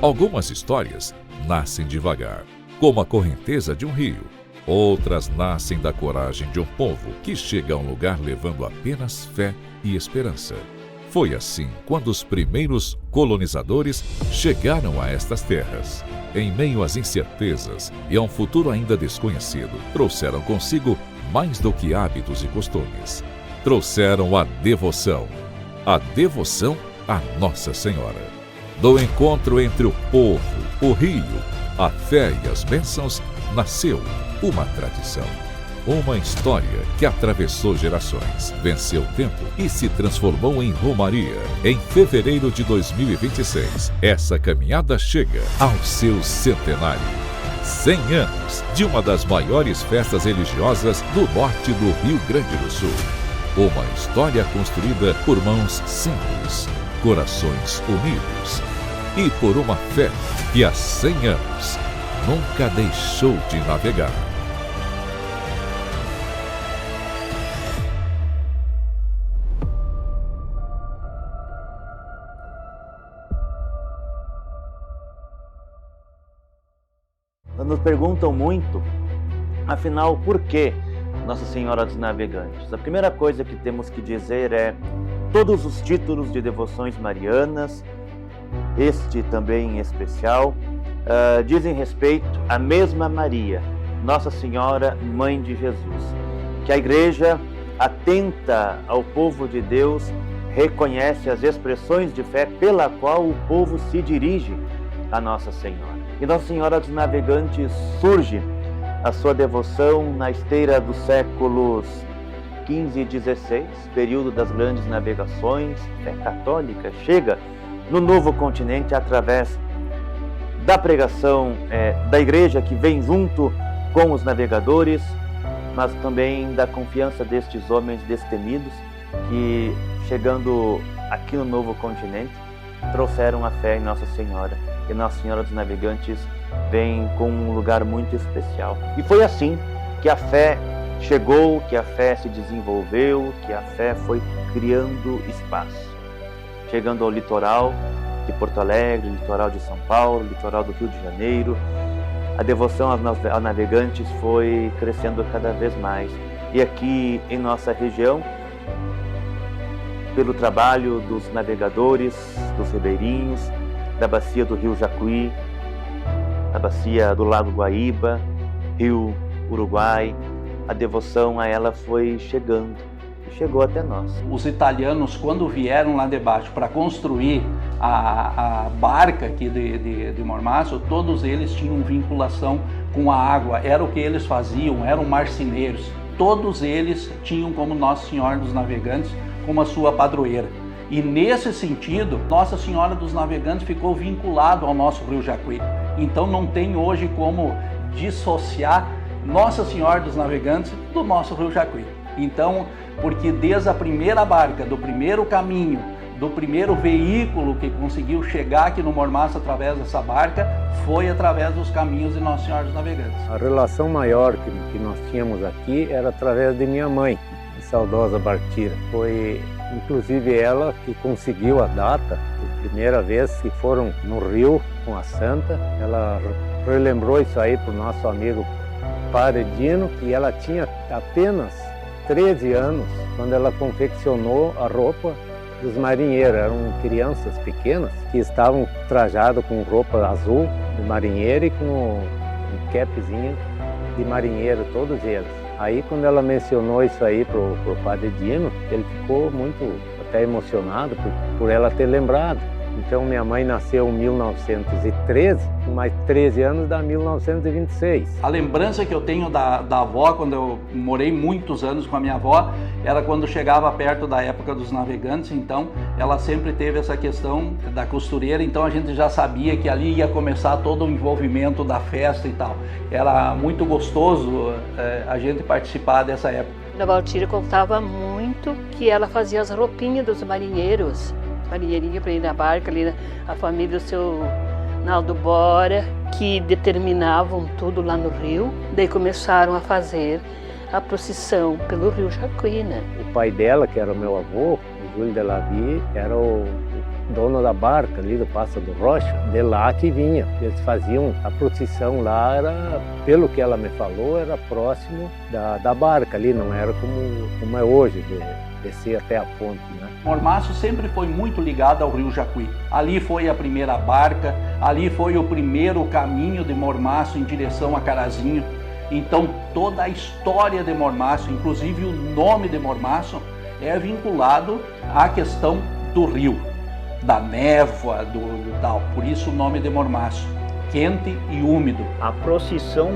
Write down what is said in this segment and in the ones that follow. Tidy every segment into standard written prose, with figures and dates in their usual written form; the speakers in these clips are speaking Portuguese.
Algumas histórias nascem devagar, como a correnteza de um rio. Outras nascem da coragem de um povo que chega a um lugar levando apenas fé e esperança. Foi assim quando os primeiros colonizadores chegaram a estas terras. Em meio às incertezas e a um futuro ainda desconhecido, trouxeram consigo mais do que hábitos e costumes. Trouxeram a devoção à Nossa Senhora. Do encontro entre o povo, o rio, a fé e as bênçãos, nasceu uma tradição. Uma história que atravessou gerações, venceu o tempo e se transformou em romaria. Em fevereiro de 2026, essa caminhada chega ao seu centenário. 100 anos de uma das maiores festas religiosas do norte do Rio Grande do Sul. Uma história construída por mãos simples, corações unidos e por uma fé que há 100 anos nunca deixou de navegar. Nos perguntam muito, afinal, por que Nossa Senhora dos Navegantes? A primeira coisa que temos que dizer é: todos os títulos de devoções marianas, este também em especial, dizem respeito à mesma Maria, Nossa Senhora, Mãe de Jesus, que a Igreja, atenta ao povo de Deus, reconhece as expressões de fé pela qual o povo se dirige a Nossa Senhora. E Nossa Senhora dos Navegantes surge a sua devoção na esteira dos séculos XV e XVI, período das grandes navegações. A fé católica chega no novo continente através da pregação da Igreja, que vem junto com os navegadores, mas também da confiança destes homens destemidos que, chegando aqui no novo continente, trouxeram a fé em Nossa Senhora. E Nossa Senhora dos Navegantes vem com um lugar muito especial. E foi assim que a fé chegou, que a fé se desenvolveu, que a fé foi criando espaço. Chegando ao litoral de Porto Alegre, litoral de São Paulo, litoral do Rio de Janeiro, a devoção aos navegantes foi crescendo cada vez mais. E aqui em nossa região, pelo trabalho dos navegadores, dos ribeirinhos, da bacia do Rio Jacuí, da bacia do Lago Guaíba, Rio Uruguai, a devoção a ela foi chegando e chegou até nós. Os italianos, quando vieram lá de baixo para construir a barca aqui de Mormaço, todos eles tinham vinculação com a água, era o que eles faziam, eram marceneiros. Todos eles tinham como Nossa Senhora dos Navegantes como a sua padroeira. E nesse sentido, Nossa Senhora dos Navegantes ficou vinculado ao nosso Rio Jacuí. Então não tem hoje como dissociar Nossa Senhora dos Navegantes do nosso Rio Jacuí. Então, porque desde a primeira barca, do primeiro caminho, do primeiro veículo que conseguiu chegar aqui no Mormaço através dessa barca, foi através dos caminhos de Nossa Senhora dos Navegantes. A relação maior que nós tínhamos aqui era através de minha mãe, a saudosa Bartira. Foi inclusive ela que conseguiu a data, a primeira vez que foram no rio com a Santa. Ela relembrou isso aí para o nosso amigo Padre Dino, que ela tinha apenas 13 anos quando ela confeccionou a roupa dos marinheiros. Eram crianças pequenas que estavam trajadas com roupa azul de marinheiro e com um capzinho de marinheiro, todos eles. Aí quando ela mencionou isso aí pro Padre Dino, ele ficou muito até emocionado por ela ter lembrado. Então minha mãe nasceu em 1913, com mais 13 anos dá 1926. A lembrança que eu tenho da avó, quando eu morei muitos anos com a minha avó, era quando chegava perto da época dos navegantes. Então ela sempre teve essa questão da costureira, então a gente já sabia que ali ia começar todo o envolvimento da festa e tal. Era muito gostoso a gente participar dessa época. A Valtira contava muito que ela fazia as roupinhas dos marinheiros, marinheirinha para ir na barca, ali a família do seu Naldo Bora, que determinavam tudo lá no rio. Daí começaram a fazer a procissão pelo Rio Jacuí, né? O pai dela, que era o meu avô, o Júlio de Lavie, era o dono da barca ali do Passo do Rocha, de lá que vinha. Eles faziam a procissão lá, era, pelo que ela me falou, era próximo da barca ali, não era como é hoje, de descer até a ponte, né? Mormaço sempre foi muito ligado ao rio Jacuí. Ali foi a primeira barca, ali foi o primeiro caminho de Mormaço em direção a Carazinho. Então toda a história de Mormaço, inclusive o nome de Mormaço, é vinculado à questão do rio, da névoa, do tal. Por isso o nome de Mormaço, quente e úmido. A procissão,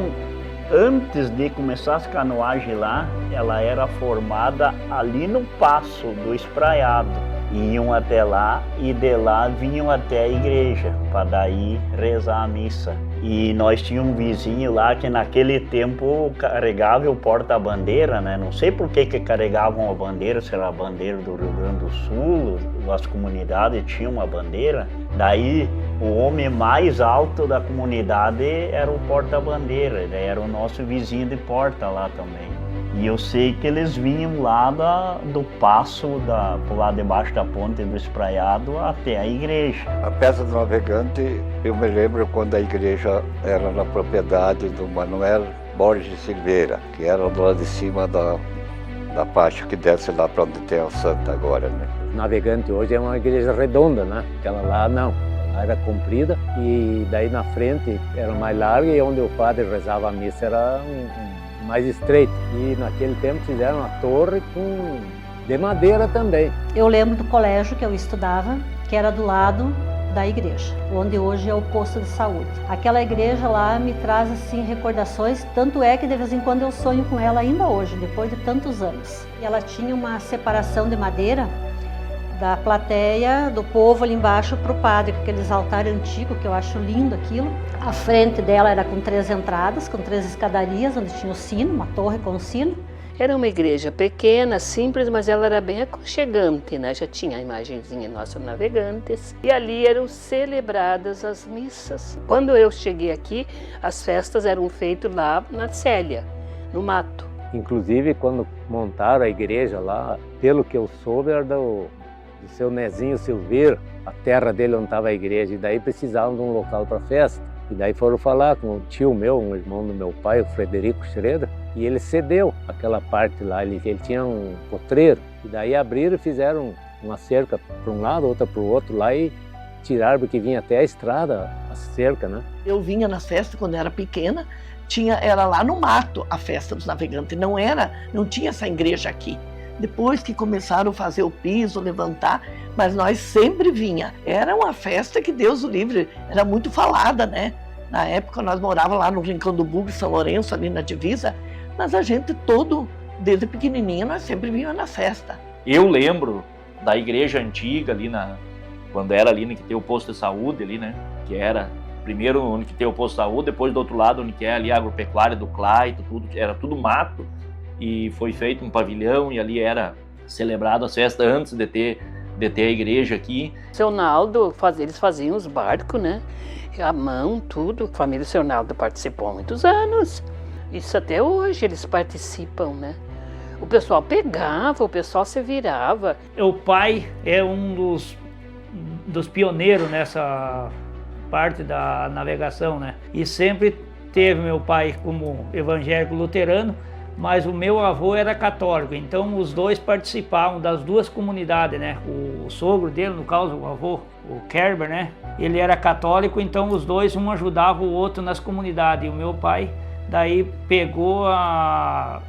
antes de começar as canoagens lá, ela era formada ali no Passo do Espraiado. Iam até lá e de lá vinham até a igreja para daí rezar a missa. E nós tínhamos um vizinho lá que naquele tempo carregava o porta-bandeira, né? Não sei por que carregavam a bandeira, se era a bandeira do Rio Grande do Sul, as comunidades tinham uma bandeira. Daí o homem mais alto da comunidade era o porta-bandeira, ele era o nosso vizinho de porta lá também. E eu sei que eles vinham lá do Passo, por lá debaixo da ponte do Espraiado, até a igreja. A Festa do Navegante, eu me lembro quando a igreja era na propriedade do Manuel Borges Silveira, que era do lado de cima da parte que desce lá para onde tem a Santa agora, né? O Navegante hoje é uma igreja redonda, né? Aquela lá não. Ela era comprida e daí na frente era mais larga e onde o padre rezava a missa era mais estreito. E naquele tempo fizeram uma torre de madeira também. Eu lembro do colégio que eu estudava, que era do lado da igreja, onde hoje é o posto de saúde. Aquela igreja lá me traz assim recordações, tanto é que de vez em quando eu sonho com ela ainda hoje, depois de tantos anos. E ela tinha uma separação de madeira da plateia, do povo ali embaixo para o padre, com aqueles altares antigos, que eu acho lindo aquilo. A frente dela era com 3 entradas, com 3 escadarias, onde tinha o sino, uma torre com o sino. Era uma igreja pequena, simples, mas ela era bem aconchegante, né? Já tinha a imagenzinha Nossa Navegantes. E ali eram celebradas as missas. Quando eu cheguei aqui, as festas eram feitas lá na Célia, no mato. Inclusive, quando montaram a igreja lá, pelo que eu soube, era do seu Nezinho Silveira, a terra dele onde estava a igreja, e daí precisavam de um local para festa. E daí foram falar com o tio meu, um irmão do meu pai, o Frederico Schroeder, e ele cedeu aquela parte lá, ele tinha um potreiro, e daí abriram e fizeram uma cerca para um lado, outra para o outro lá e tiraram, porque vinha até a estrada, a cerca, né? Eu vinha nas festas quando era pequena, era lá no mato a festa dos navegantes, não tinha essa igreja aqui. Depois que começaram a fazer o piso, levantar, mas nós sempre vinha. Era uma festa que Deus o livre, era muito falada, né? Na época nós morávamos lá no Rincão do Bugre, São Lourenço, ali na divisa, mas a gente desde pequenininha, nós sempre vinha na festa. Eu lembro da igreja antiga ali quando era ali onde tem o posto de saúde ali, né? Que era primeiro onde tem o posto de saúde, depois do outro lado onde que é ali a agropecuária do Claito, era tudo mato. E foi feito um pavilhão e ali era celebrado as festas antes de ter a igreja aqui. Seu Naldo, eles faziam os barcos, né? A mão, tudo. A família do seu Naldo participou há muitos anos. Isso até hoje eles participam, né? O pessoal pegava, o pessoal se virava. O pai é um dos pioneiros nessa parte da navegação, né? E sempre teve meu pai como evangélico luterano, mas o meu avô era católico, então os dois participavam das duas comunidades, né? O sogro dele, no caso, o avô, o Kerber, né? Ele era católico, então os dois, um ajudava o outro nas comunidades. E o meu pai, daí, pegou a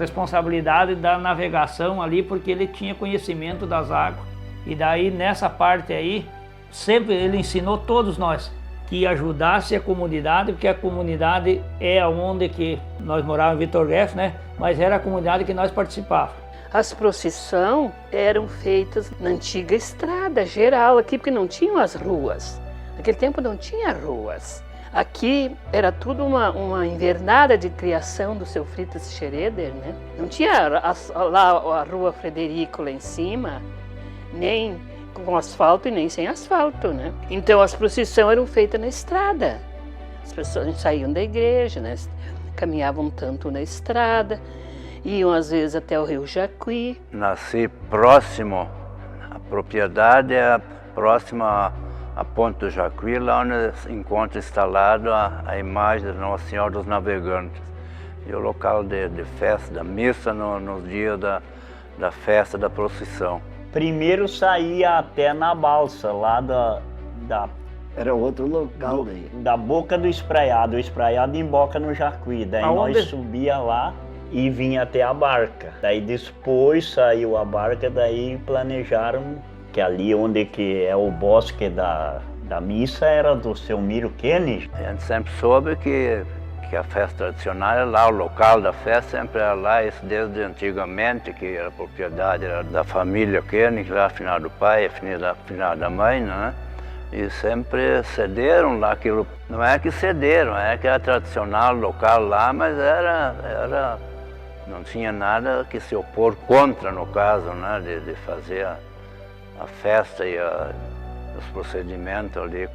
responsabilidade da navegação ali, porque ele tinha conhecimento das águas. E daí, nessa parte aí, sempre ele ensinou todos nós que ajudasse a comunidade, porque a comunidade é onde que nós morávamos em Vitor Greff, né? Mas era a comunidade que nós participávamos. As procissões eram feitas na antiga estrada geral aqui, porque não tinham as ruas. Naquele tempo não tinha ruas. Aqui era tudo uma invernada de criação do seu Freitas Schroeder, né? Não tinha lá a rua Frederico lá em cima, nem com asfalto e nem sem asfalto, né? Então as procissões eram feitas na estrada. As pessoas saíam da igreja, né? Caminhavam tanto na estrada, iam às vezes até o rio Jacuí. Nasci próximo à propriedade, próxima à Ponte do Jacuí, lá onde se encontra instalada a imagem de Nossa Senhora dos Navegantes. E o local de festa, da missa nos dias da festa da procissão. Primeiro saía até na balsa, lá Era outro local daí. Da boca do espraiado. O espraiado emboca no Jacuí. Daí nós subia lá e vinha até a barca. Daí depois saiu a barca, daí planejaram que ali onde que é o bosque da missa era do seu Miro Koenig. A gente sempre soube que a festa tradicional era lá, o local da festa sempre era lá, isso desde antigamente, que a propriedade era da família Koenig, lá afinal do pai, afinal da mãe, né? E sempre cederam lá aquilo. Não é que cederam, é que era tradicional local lá, mas não tinha nada que se opor contra, no caso, né? De fazer a festa e os procedimentos ali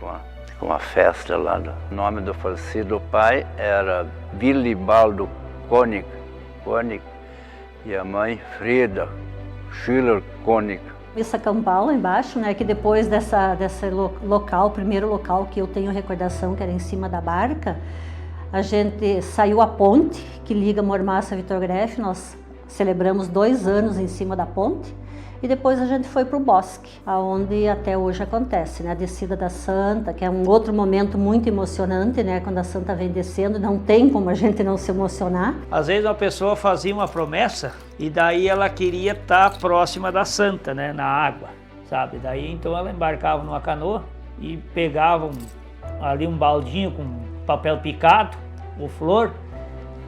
com a festa lá. O nome do falecido pai era Wilibaldo Koenig e a mãe Frida Schiller Koenig. Missa campal lá embaixo, né, que depois desse local, o primeiro local que eu tenho recordação, que era em cima da barca, a gente saiu a ponte que liga Mormaço a Vitor Greff, nós celebramos 2 anos em cima da ponte, e depois a gente foi para o bosque, aonde até hoje acontece, né, a descida da Santa, que é um outro momento muito emocionante, né, quando a Santa vem descendo, não tem como a gente não se emocionar. Às vezes uma pessoa fazia uma promessa e daí ela queria estar próxima da Santa, né, na água, sabe? Daí então ela embarcava numa canoa e pegava ali um baldinho com papel picado, ou flor,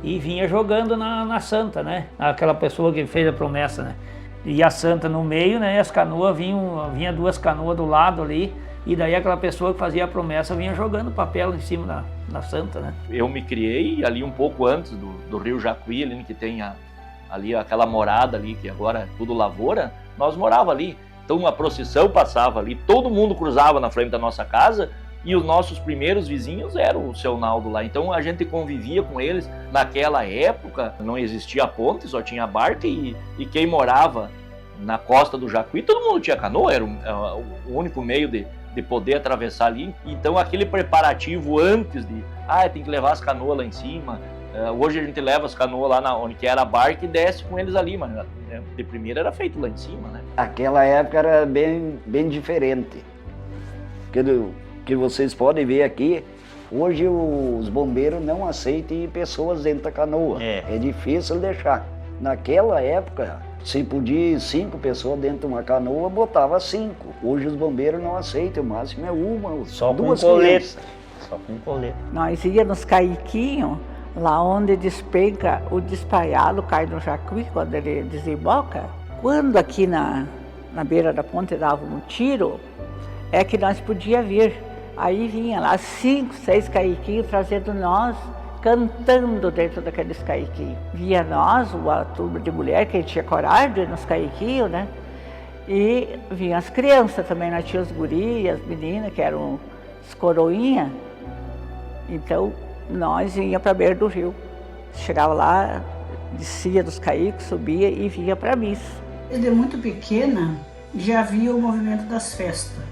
e vinha jogando na Santa, né, aquela pessoa que fez a promessa, né. E a Santa no meio, né? As canoas vinha 2 canoas do lado ali, e daí aquela pessoa que fazia a promessa vinha jogando papel em cima da Santa, né? Eu me criei ali um pouco antes do Rio Jacuí, ali que tem ali aquela morada ali, que agora é tudo lavoura, nós morava ali. Então a procissão passava ali, todo mundo cruzava na frente da nossa casa, e os nossos primeiros vizinhos eram o seu Naldo lá. Então a gente convivia com eles. Naquela época não existia ponte, só tinha barca, e quem morava na costa do Jacuí, todo mundo tinha canoa, era o único meio de poder atravessar ali. Então aquele preparativo antes de, tem que levar as canoas lá em cima. Hoje a gente leva as canoas lá onde que era a barca e desce com eles ali, mas de primeira era feito lá em cima, né? Aquela época era bem diferente. Que vocês podem ver aqui, hoje os bombeiros não aceitam pessoas dentro da canoa. É difícil deixar. Naquela época, se podia 5 pessoas dentro de uma canoa, botava 5. Hoje os bombeiros não aceitam, o máximo é uma, só 2 crianças. Só com colete. Nós íamos nos caiquinhos, lá onde despenca o despraiado, cai no Jacuí, quando ele desemboca. Quando aqui na beira da ponte dava um tiro, é que nós podíamos vir. Aí vinha lá 5, 6 caiquinhos trazendo nós, cantando dentro daqueles caiquinhos. Via nós, uma turma de mulher que tinha coragem de ir nos caiquinhos, né? E vinha as crianças também, nós tínhamos as gurias, as meninas, que eram as coroinhas. Então, nós íamos para a beira do rio. Chegava lá, descia dos caiques, subia e vinha para a missa. Desde muito pequena, já via o movimento das festas.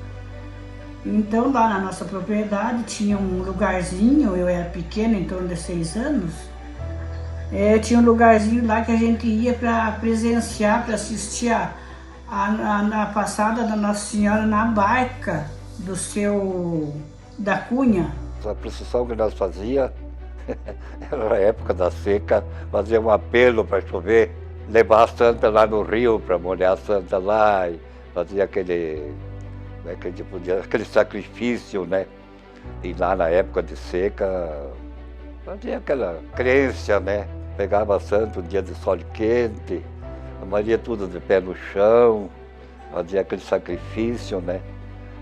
Então, lá na nossa propriedade, tinha um lugarzinho, eu era pequena, em torno de 6 anos, tinha um lugarzinho lá que a gente ia para presenciar, para assistir a passada da Nossa Senhora na barca da Cunha. A procissão que nós fazíamos, era a época da seca, fazia um apelo para chover, levar a Santa lá no rio para molhar a Santa lá, e fazia aquele sacrifício, né? E lá na época de seca, fazia aquela crença, né? Pegava a Santa um dia de sol quente, a Maria tudo de pé no chão, fazia aquele sacrifício, né?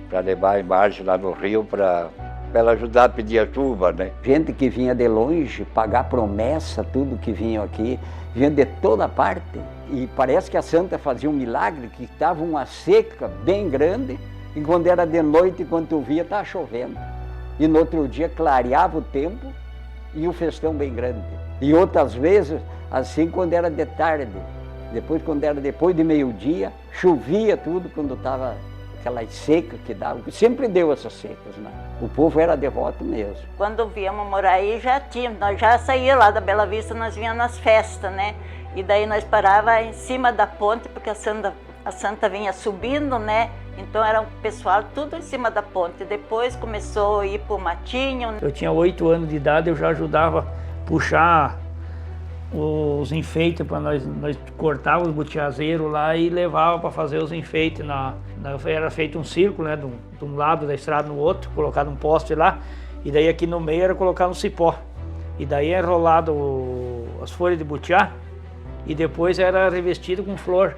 Para levar a imagem lá no rio para ela ajudar a pedir a chuva, né? Gente que vinha de longe, pagar promessa, tudo que vinha aqui, vinha de toda parte. E parece que a Santa fazia um milagre, que estava uma seca bem grande, e quando era de noite, quando tu via, estava chovendo. E no outro dia clareava o tempo e o festão bem grande. E outras vezes, assim, quando era de tarde. Quando era depois de meio-dia, chovia tudo quando estava aquelas secas que davam, sempre deu essas secas, né? O povo era devoto mesmo. Quando viemos morar aí, nós já saíamos lá da Bela Vista, nós vinhamos nas festas, né? E daí nós parava em cima da ponte, porque a Santa vinha subindo, né? Então era o pessoal tudo em cima da ponte. Depois começou a ir pro matinho. Eu tinha 8 anos de idade, eu já ajudava a puxar os enfeites para nós cortávamos os butiazeiros lá e levava para fazer os enfeites. Era feito um círculo, né, de um lado da estrada no outro, colocado um poste lá, e daí aqui no meio era colocado um cipó. E daí era enrolado as folhas de butiá e depois era revestido com flor.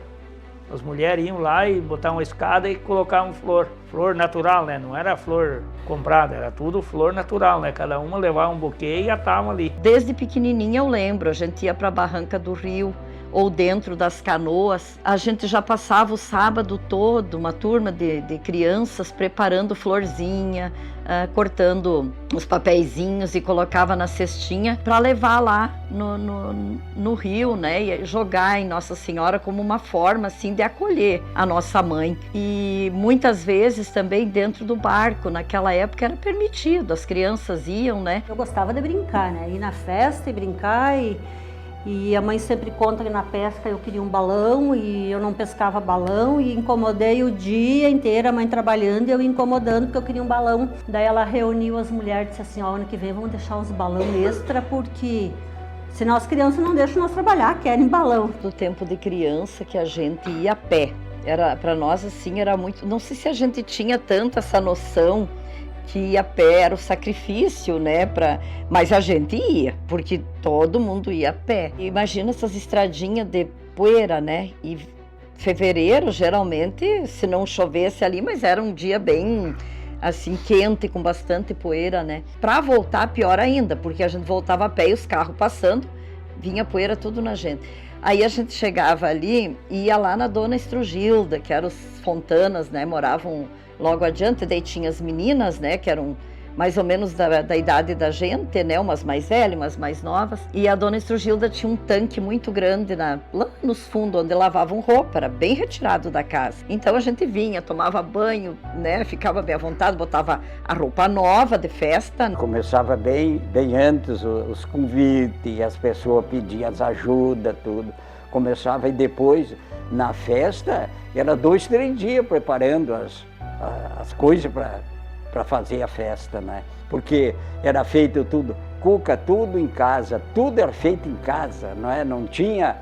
As mulheres iam lá e botavam uma escada e colocavam flor natural, né? Não era flor comprada, era tudo flor natural, né? Cada uma levava um buquê e atavam ali. Desde pequenininha eu lembro, a gente ia para a barranca do rio ou dentro das canoas. A gente já passava o sábado todo, uma turma de crianças preparando florzinha, cortando os papeizinhos e colocava na cestinha para levar lá no rio, né, e jogar em Nossa Senhora como uma forma assim de acolher a nossa mãe. E muitas vezes também dentro do barco, naquela época era permitido, as crianças iam, né. Eu gostava de brincar, né, ir na festa e brincar e a mãe sempre conta que na pesca eu queria um balão e eu não pescava balão e incomodei o dia inteiro, a mãe trabalhando e eu incomodando porque eu queria um balão. Daí ela reuniu as mulheres e disse assim, ó, ano que vem vamos deixar uns balão extra porque senão as crianças não deixam nós trabalhar, querem balão. Do tempo de criança que a gente ia a pé, para nós assim era muito, não sei se a gente tinha tanto essa noção que ia a pé era o sacrifício, né, mas a gente ia, porque todo mundo ia a pé. Imagina essas estradinhas de poeira, né, e fevereiro geralmente, se não chovesse ali, mas era um dia bem assim quente, com bastante poeira, né. Para voltar pior ainda, porque a gente voltava a pé e os carros passando, vinha poeira tudo na gente. Aí a gente chegava ali e ia lá na Dona Estrugilda, que eram os Fontanas, né, moravam logo adiante, daí tinha as meninas, né, que eram mais ou menos da idade da gente, né, umas mais velhas, umas mais novas. E a Dona Estrugilda tinha um tanque muito grande lá nos fundos, onde lavavam roupa, era bem retirado da casa. Então a gente vinha, tomava banho, né, ficava bem à vontade, botava a roupa nova de festa. Começava bem antes os convites, as pessoas pediam as ajudas, tudo. Começava e depois, na festa, era 2, 3 dias preparando as coisas para fazer a festa, né? Porque era feito tudo, cuca, tudo em casa, tudo era feito em casa, não é? Não tinha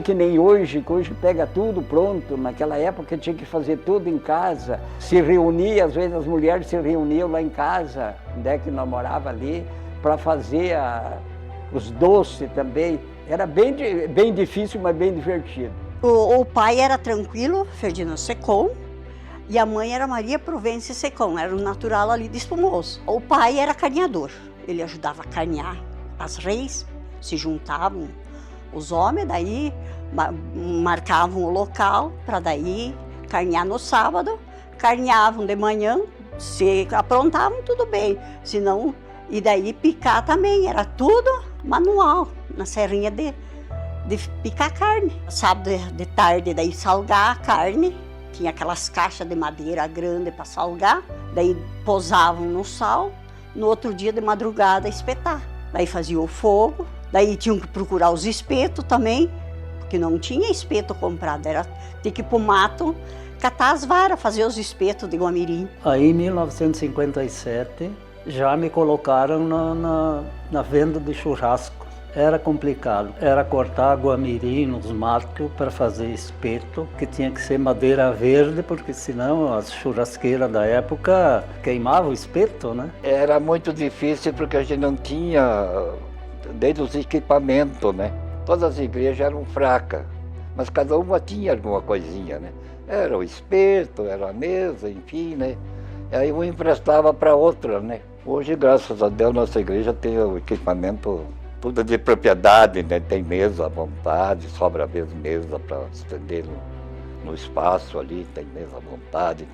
que nem hoje, que hoje pega tudo pronto. Naquela época tinha que fazer tudo em casa, se reunia, às vezes as mulheres se reuniam lá em casa, onde é que nós morava ali, para fazer os doces também. Era bem difícil, mas bem divertido. O pai era tranquilo, Ferdinando Secom, e a mãe era Maria Provence Secom, era um natural ali de Espumoso. O pai era carneador, ele ajudava a carnear as reis, se juntavam os homens, daí marcavam o local para daí carnear no sábado, carneavam de manhã, se aprontavam tudo bem, senão, e daí picar também, era tudo manual, na serrinha de picar carne. Sábado de tarde, daí salgar a carne, tinha aquelas caixas de madeira grande para salgar, daí posavam no sal, no outro dia de madrugada espetar. Daí fazia o fogo, daí tinham que procurar os espetos também, porque não tinha espeto comprado, tinha que ir pro mato, catar as varas, fazer os espetos de guamirim. Aí em 1957 já me colocaram na venda de churrasco. Era complicado, era cortar guamirim nos matos para fazer espeto, que tinha que ser madeira verde, porque senão as churrasqueiras da época queimavam o espeto, né? Era muito difícil porque a gente não tinha, desde os equipamentos, né? Todas as igrejas eram fracas, mas cada uma tinha alguma coisinha, né? Era o espeto, era a mesa, enfim, né? E aí um emprestava para outra, né? Hoje, graças a Deus, nossa igreja tem o equipamento tudo de propriedade, né? Tem mesa à vontade, sobra mesmo mesa para estender no espaço ali, tem mesa à vontade,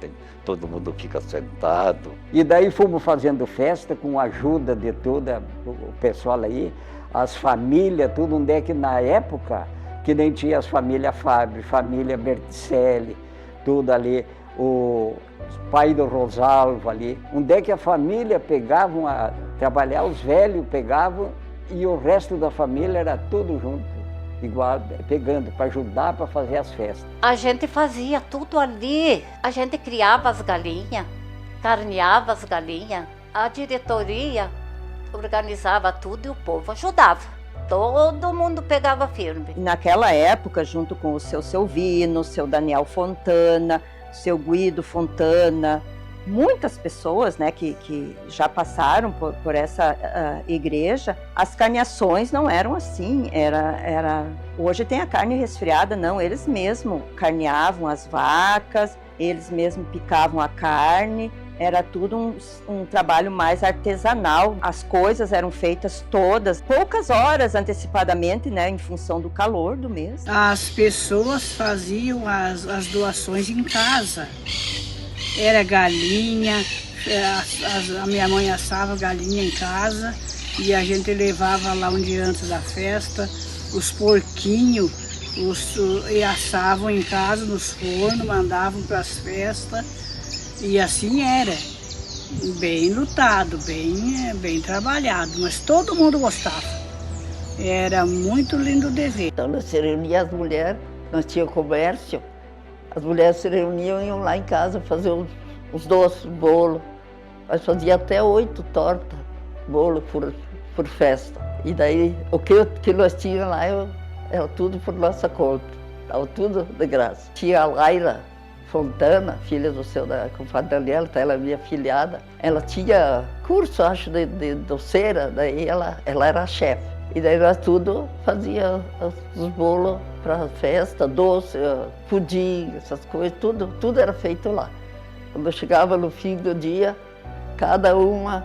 todo mundo fica sentado. E daí fomos fazendo festa com a ajuda de todo o pessoal aí, as famílias, tudo onde é que na época, que nem tinha as famílias Fábio, família Berticelli, tudo ali. o pai do Rosalvo ali. Onde é que a família pegavam a trabalhar, os velhos pegavam e o resto da família era tudo junto, igual, pegando para ajudar para fazer as festas. A gente fazia tudo ali, a gente criava as galinhas, carneava as galinhas, a diretoria organizava tudo e o povo ajudava. Todo mundo pegava firme. Naquela época, junto com o seu Silvino, o seu Daniel Fontana, o seu Guido Fontana, muitas pessoas, né, que já passaram por essa igreja, as carneações não eram assim, hoje tem a carne resfriada, não, eles mesmos carneavam as vacas, eles mesmos picavam a carne, era tudo um trabalho mais artesanal, as coisas eram feitas todas, poucas horas antecipadamente, né, em função do calor do mês. As pessoas faziam as doações em casa. Era galinha, a minha mãe assava galinha em casa e a gente levava lá um dia antes da festa, os porquinhos e assavam em casa nos fornos, mandavam para as festas e assim era, bem lutado, bem trabalhado, mas todo mundo gostava, era muito lindo de ver. Então nós se reuníamos as mulheres, nós tínhamos comércio. As mulheres se reuniam e iam lá em casa fazer os doces, bolo. Nós fazíamos até 8 tortas, bolo por festa. E daí o que nós tínhamos lá era tudo por nossa conta, estava tudo de graça. Tinha a Laila Fontana, filha do seu compadre Daniel, ela é minha filhada. Ela tinha curso, acho, de doceira, daí ela era a chefe. E daí nós tudo fazia os bolos para festa, doce, pudim, essas coisas, tudo era feito lá. Quando chegava no fim do dia, cada uma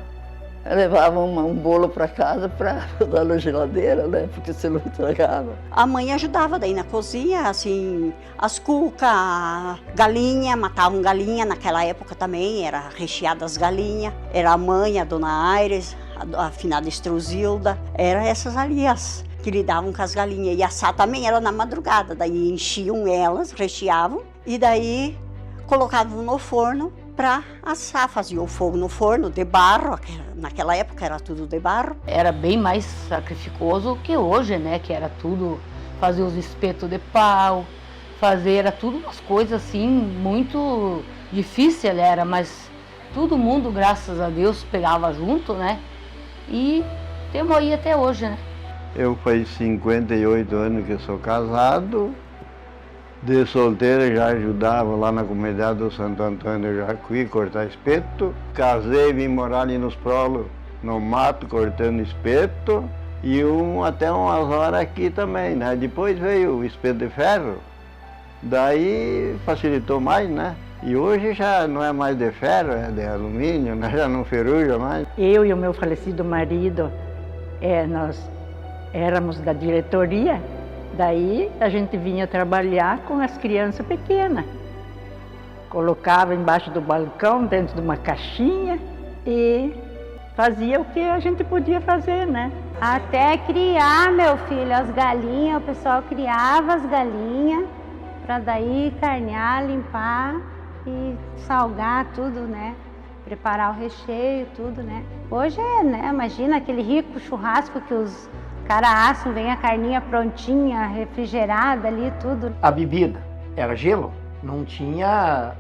levava um bolo para casa para dar na geladeira, né? Porque senão estragava. A mãe ajudava daí na cozinha, assim, as cucas, galinha, matavam galinha naquela época também, era recheada as galinhas. Era a mãe, a dona Aires, a finada Estruzilda, eram essas ali que lidavam com as galinhas. E assar também era na madrugada, daí enchiam elas, recheavam e daí colocavam no forno para assar, fazia o fogo no forno de barro, naquela época era tudo de barro. Era bem mais sacrificoso que hoje, né, que era tudo, fazer os espetos de pau, era tudo umas coisas assim, muito difícil era, mas todo mundo, graças a Deus, pegava junto, né, e temos aí até hoje, né. Eu faz 58 anos que sou casado. De solteiro já ajudava lá na comunidade do Santo Antônio do Jacuí, cortar espeto. Casei, vim morar ali nos prolos, no mato, cortando espeto. E até umas horas aqui também, né? Depois veio o espeto de ferro, daí facilitou mais, né? E hoje já não é mais de ferro, é de alumínio, né? Já não ferruja mais. Eu e o meu falecido marido, nós éramos da diretoria. Daí a gente vinha trabalhar com as crianças pequenas. Colocava embaixo do balcão, dentro de uma caixinha e fazia o que a gente podia fazer, né? Até criar, meu filho, as galinhas, o pessoal criava as galinhas para daí carnear, limpar e salgar tudo, né? Preparar o recheio, tudo, né? Hoje né? Imagina aquele rico churrasco que os caras assam, vem a carninha prontinha, refrigerada ali, tudo. A bebida era gelo, não tinha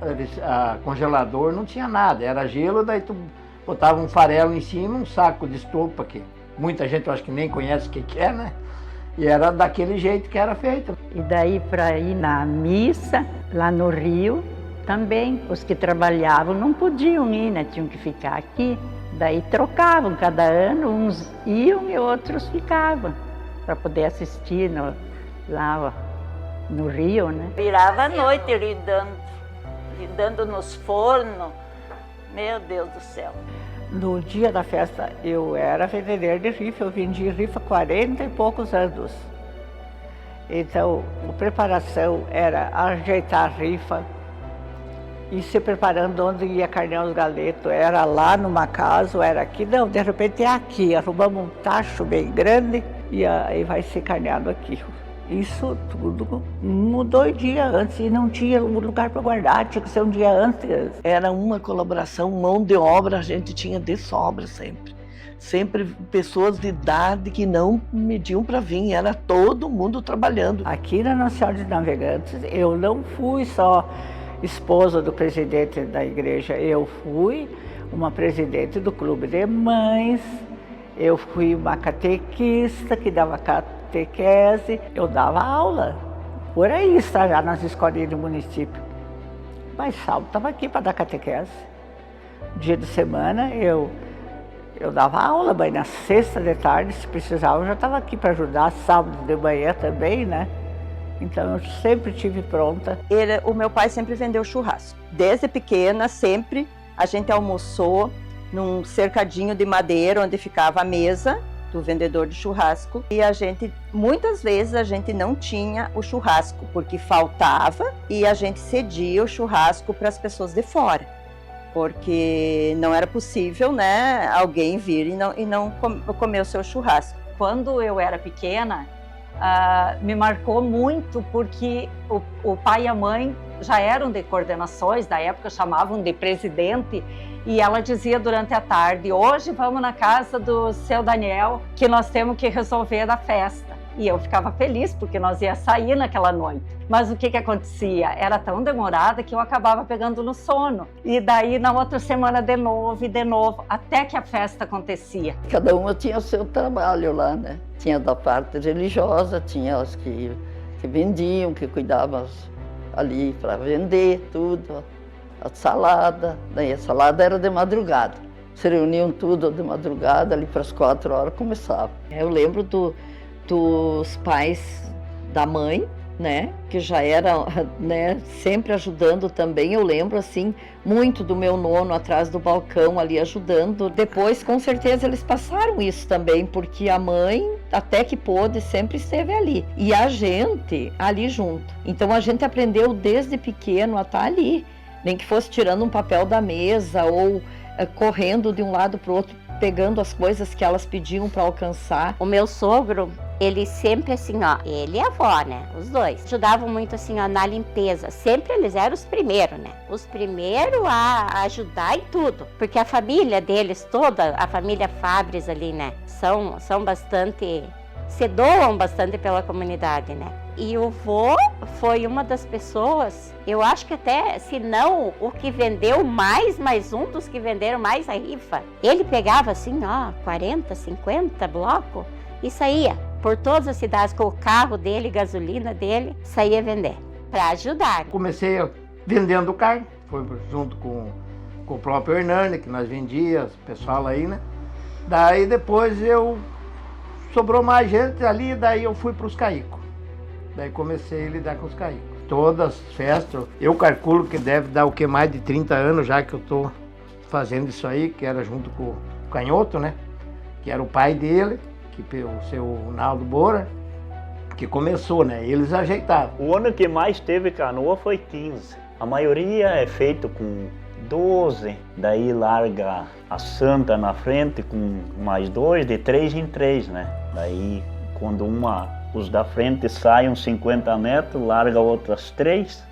congelador, não tinha nada, era gelo, daí tu botava um farelo em cima, um saco de estopa, que muita gente eu acho que nem conhece o que é, né? E era daquele jeito que era feito. E daí para ir na missa, lá no Rio, também, os que trabalhavam não podiam ir, né? Tinham que ficar aqui. Daí trocavam, cada ano uns iam e outros ficavam, para poder assistir lá no Rio, né? Virava a noite lidando nos fornos, meu Deus do céu. No dia da festa eu era vendedor de rifa, eu vendia rifa há 40 e poucos anos. Então a preparação era ajeitar a rifa, e se preparando onde ia carnear os galetos, era lá numa casa ou era aqui, não, de repente é aqui, arrumamos um tacho bem grande e aí vai ser carneado aqui Isso tudo mudou um dia antes e não tinha um lugar para guardar, tinha que ser um dia antes. Era uma colaboração, mão de obra, a gente tinha de sobra sempre. Sempre pessoas de idade que não mediam para vir, era todo mundo trabalhando. Aqui na Nossa Senhora de Navegantes, eu não fui só esposa do presidente da igreja, eu fui uma presidente do clube de mães, eu fui uma catequista que dava catequese, eu dava aula, por aí está já nas escolinhas do município. Mas sábado estava aqui para dar catequese. Dia de semana eu dava aula, mas na sexta de tarde, se precisava, eu já estava aqui para ajudar, sábado de manhã também, né? Então eu sempre estive pronta. O meu pai sempre vendeu churrasco. Desde pequena, sempre, a gente almoçou num cercadinho de madeira onde ficava a mesa do vendedor de churrasco. E muitas vezes a gente não tinha o churrasco, porque faltava e a gente cedia o churrasco para as pessoas de fora. Porque não era possível, né, alguém vir e não comer o seu churrasco. Quando eu era pequena, me marcou muito porque o pai e a mãe já eram de coordenações, da época chamavam de presidente, e ela dizia durante a tarde: hoje vamos na casa do seu Daniel, que nós temos que resolver da festa. E eu ficava feliz porque nós ia sair naquela noite. Mas o que acontecia? Era tão demorada que eu acabava pegando no sono. E daí na outra semana de novo, até que a festa acontecia. Cada uma tinha o seu trabalho lá, né? Tinha da parte religiosa, tinha as que vendiam, que cuidavam ali para vender tudo. A salada, daí a salada era de madrugada. Se reuniam tudo de madrugada, ali para as 4 horas começava. Eu lembro dos pais da mãe, né, que já era, né, sempre ajudando também. Eu lembro, assim, muito do meu nono atrás do balcão ali ajudando. Depois, com certeza, eles passaram isso também, porque a mãe, até que pôde, sempre esteve ali. E a gente ali junto. Então, a gente aprendeu desde pequeno a estar ali. Nem que fosse tirando um papel da mesa ou correndo de um lado para o outro, pegando as coisas que elas pediam para alcançar. O meu sogro, ele sempre assim, ó, ele e a avó, né, os dois, ajudavam muito assim, ó, na limpeza. Sempre eles eram os primeiros, né, os primeiros a ajudar em tudo. Porque a família deles toda, a família Fabres ali, né, são bastante, se doam bastante pela comunidade, né. E o vô foi uma das pessoas, eu acho que até, se não o que vendeu mais, mas um dos que venderam mais a rifa. Ele pegava assim, ó, 40, 50 blocos e saía por todas as cidades com o carro dele, gasolina dele, saía vender, para ajudar. Comecei vendendo carne, foi junto com o próprio Hernani, que nós vendíamos, o pessoal aí, né? Daí depois sobrou mais gente ali, daí eu fui para os caicos. Daí comecei a lidar com os caicos. Todas as festas, eu calculo que deve dar o que, mais de 30 anos já que eu estou fazendo isso aí, que era junto com o Canhoto, né? Que era o pai dele, o seu Naldo Bora, que começou, né? Eles ajeitavam. O ano que mais teve canoa foi 15. A maioria é feito com 12, daí larga a Santa na frente com mais 2, de 3 em 3, né? Daí quando os da frente saem uns 50 metros, larga outras 3,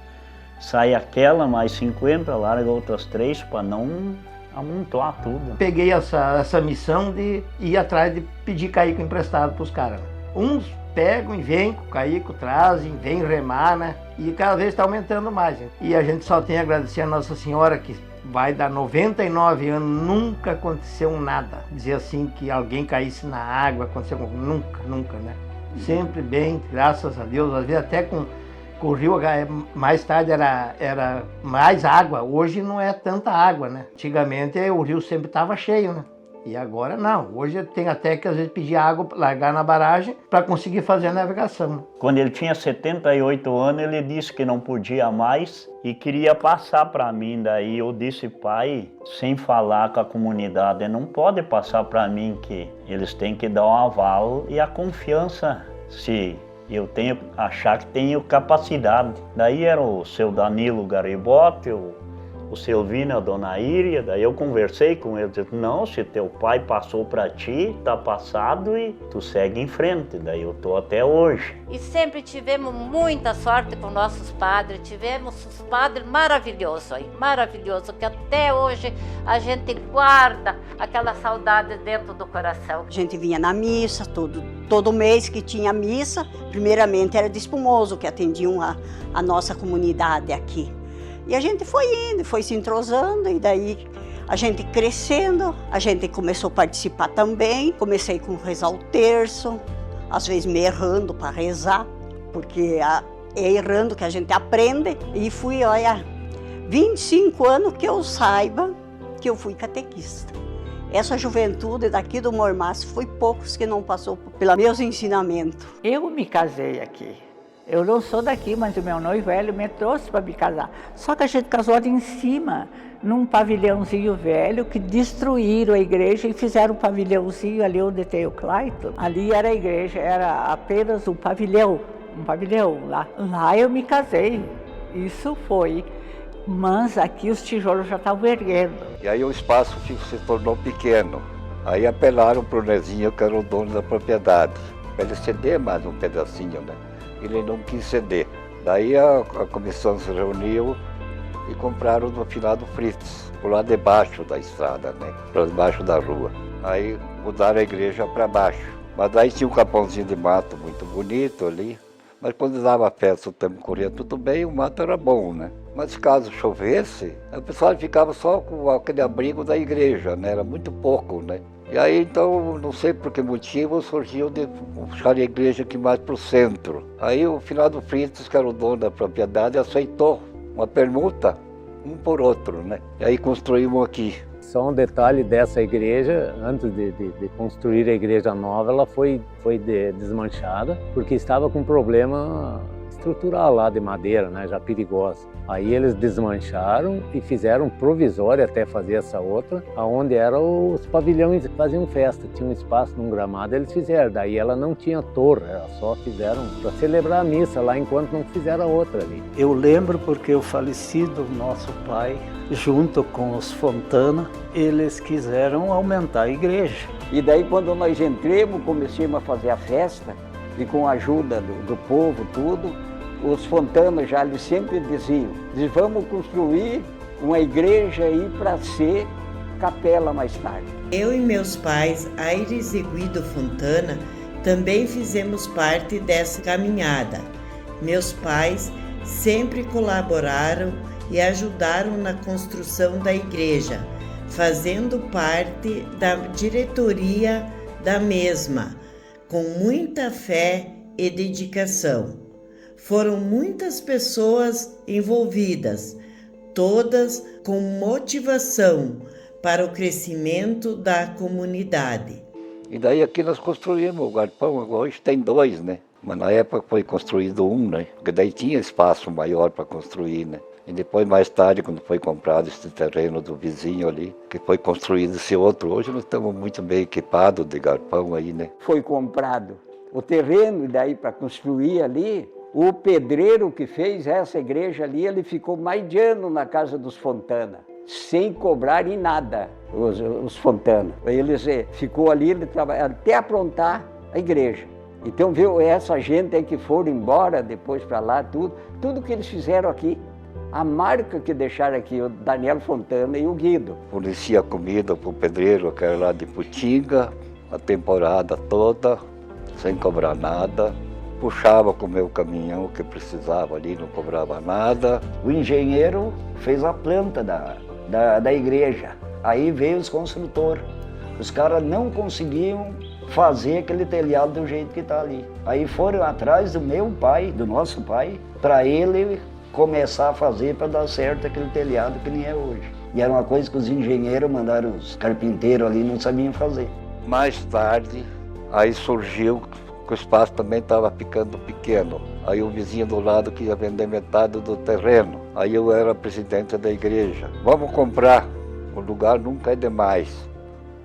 sai aquela mais 50, larga outras 3 para não amontoar tudo. Peguei essa missão de ir atrás de pedir caico emprestado para os caras. Uns pegam e vêm com o caico, trazem, vêm remar, né? E cada vez está aumentando mais. Hein? E a gente só tem a agradecer a Nossa Senhora, que vai dar 99 anos, nunca aconteceu nada. Dizer assim que alguém caísse na água, aconteceu nunca, né? Sempre bem, graças a Deus. Às vezes até com o rio, mais tarde era mais água, hoje não é tanta água, né? Antigamente o rio sempre estava cheio, né? E agora não, hoje tem até que às vezes pedir água, largar na barragem para conseguir fazer a navegação. Quando ele tinha 78 anos, ele disse que não podia mais e queria passar para mim. Daí eu disse: pai, sem falar com a comunidade, não pode passar para mim, que eles têm que dar um aval e a confiança, se eu achar que tenho capacidade. Daí era o seu Danilo Garibotti, o o Silvino e a dona Íria. Daí eu conversei com eles, disse, não, se teu pai passou para ti, tá passado e tu segue em frente. Daí eu tô até hoje. E sempre tivemos muita sorte com nossos padres, tivemos os padres maravilhosos aí, maravilhoso, que até hoje a gente guarda aquela saudade dentro do coração. A gente vinha na missa, todo mês que tinha missa, primeiramente era de Espumoso, que atendiam a nossa comunidade aqui. E a gente foi indo, foi se entrosando, e daí a gente crescendo, a gente começou a participar também. Comecei com rezar o terço, às vezes me errando para rezar, porque é errando que a gente aprende. E fui, olha, 25 anos que eu saiba que eu fui catequista. Essa juventude daqui do Mormaço foi poucos que não passou pelos meus ensinamentos. Eu me casei aqui. Eu não sou daqui, mas o meu noivo velho me trouxe para me casar. Só que a gente casou ali em cima, num pavilhãozinho velho, que destruíram a igreja e fizeram um pavilhãozinho ali onde tem o Clayton. Ali era a igreja, era apenas um pavilhão lá. Lá eu me casei, isso foi. Mas aqui os tijolos já estavam erguendo. E aí o espaço se tornou pequeno. Aí apelaram para o Nezinho, que era o dono da propriedade, para ele ceder mais um pedacinho, né? Ele não quis ceder. Daí a comissão se reuniu e compraram no finado Fritz, por lá debaixo da estrada, né? Por debaixo da rua. Aí mudaram a igreja para baixo. Mas daí tinha um capãozinho de mato muito bonito ali. Mas quando dava festa, o tempo corria tudo bem, o mato era bom, né? Mas caso chovesse, o pessoal ficava só com aquele abrigo da igreja, né? Era muito pouco, né? E aí, então, não sei por que motivo, surgiu de puxar a igreja aqui mais para o centro. Aí o finado Fritz, que era o dono da propriedade, aceitou uma permuta, um por outro, né? E aí construímos aqui. Só um detalhe dessa igreja, antes de construir a igreja nova, ela foi desmanchada, porque estava com problema estrutural lá de madeira, né, já perigosa. Aí eles desmancharam e fizeram provisória até fazer essa outra, aonde eram os pavilhões que faziam festa, tinha um espaço num gramado, eles fizeram, daí ela não tinha torre, ela só fizeram para celebrar a missa lá, enquanto não fizeram a outra ali. Eu lembro porque o falecido nosso pai, junto com os Fontana, eles quiseram aumentar a igreja. E daí quando nós entramos, começamos a fazer a festa, e com a ajuda do povo, tudo, os Fontana já eles sempre diziam, vamos construir uma igreja aí para ser capela mais tarde. Eu e meus pais, Aires e Guido Fontana, também fizemos parte dessa caminhada. Meus pais sempre colaboraram e ajudaram na construção da igreja, fazendo parte da diretoria da mesma, com muita fé e dedicação. Foram muitas pessoas envolvidas, todas com motivação para o crescimento da comunidade. E daí aqui nós construímos o galpão, hoje tem 2, né? Mas na época foi construído 1, né? Porque daí tinha espaço maior para construir, né? E depois, mais tarde, quando foi comprado esse terreno do vizinho ali, que foi construído esse outro, hoje nós estamos muito bem equipados de galpão aí, né? Foi comprado o terreno e daí para construir ali, o pedreiro que fez essa igreja ali, ele ficou mais de ano na casa dos Fontana, sem cobrar em nada, os Fontana. Ele ficou ali, ele trabalhou até aprontar a igreja. Então, viu, essa gente aí que foram embora depois para lá, tudo que eles fizeram aqui, a marca que deixaram aqui, o Daniel Fontana e o Guido. Fornecia comida para o pedreiro, que era lá de Putinga, a temporada toda, sem cobrar nada. Puxava com o meu caminhão que precisava ali, não cobrava nada. O engenheiro fez a planta da igreja. Aí veio os construtores. Os caras não conseguiam fazer aquele telhado do jeito que está ali. Aí foram atrás do meu pai, do nosso pai, para ele começar a fazer para dar certo aquele telhado que nem é hoje. E era uma coisa que os engenheiros mandaram, os carpinteiros ali não sabiam fazer. Mais tarde, aí surgiu que o espaço também estava ficando pequeno. Aí o vizinho do lado queria vender metade do terreno. Aí eu era presidente da igreja. Vamos comprar, o lugar nunca é demais.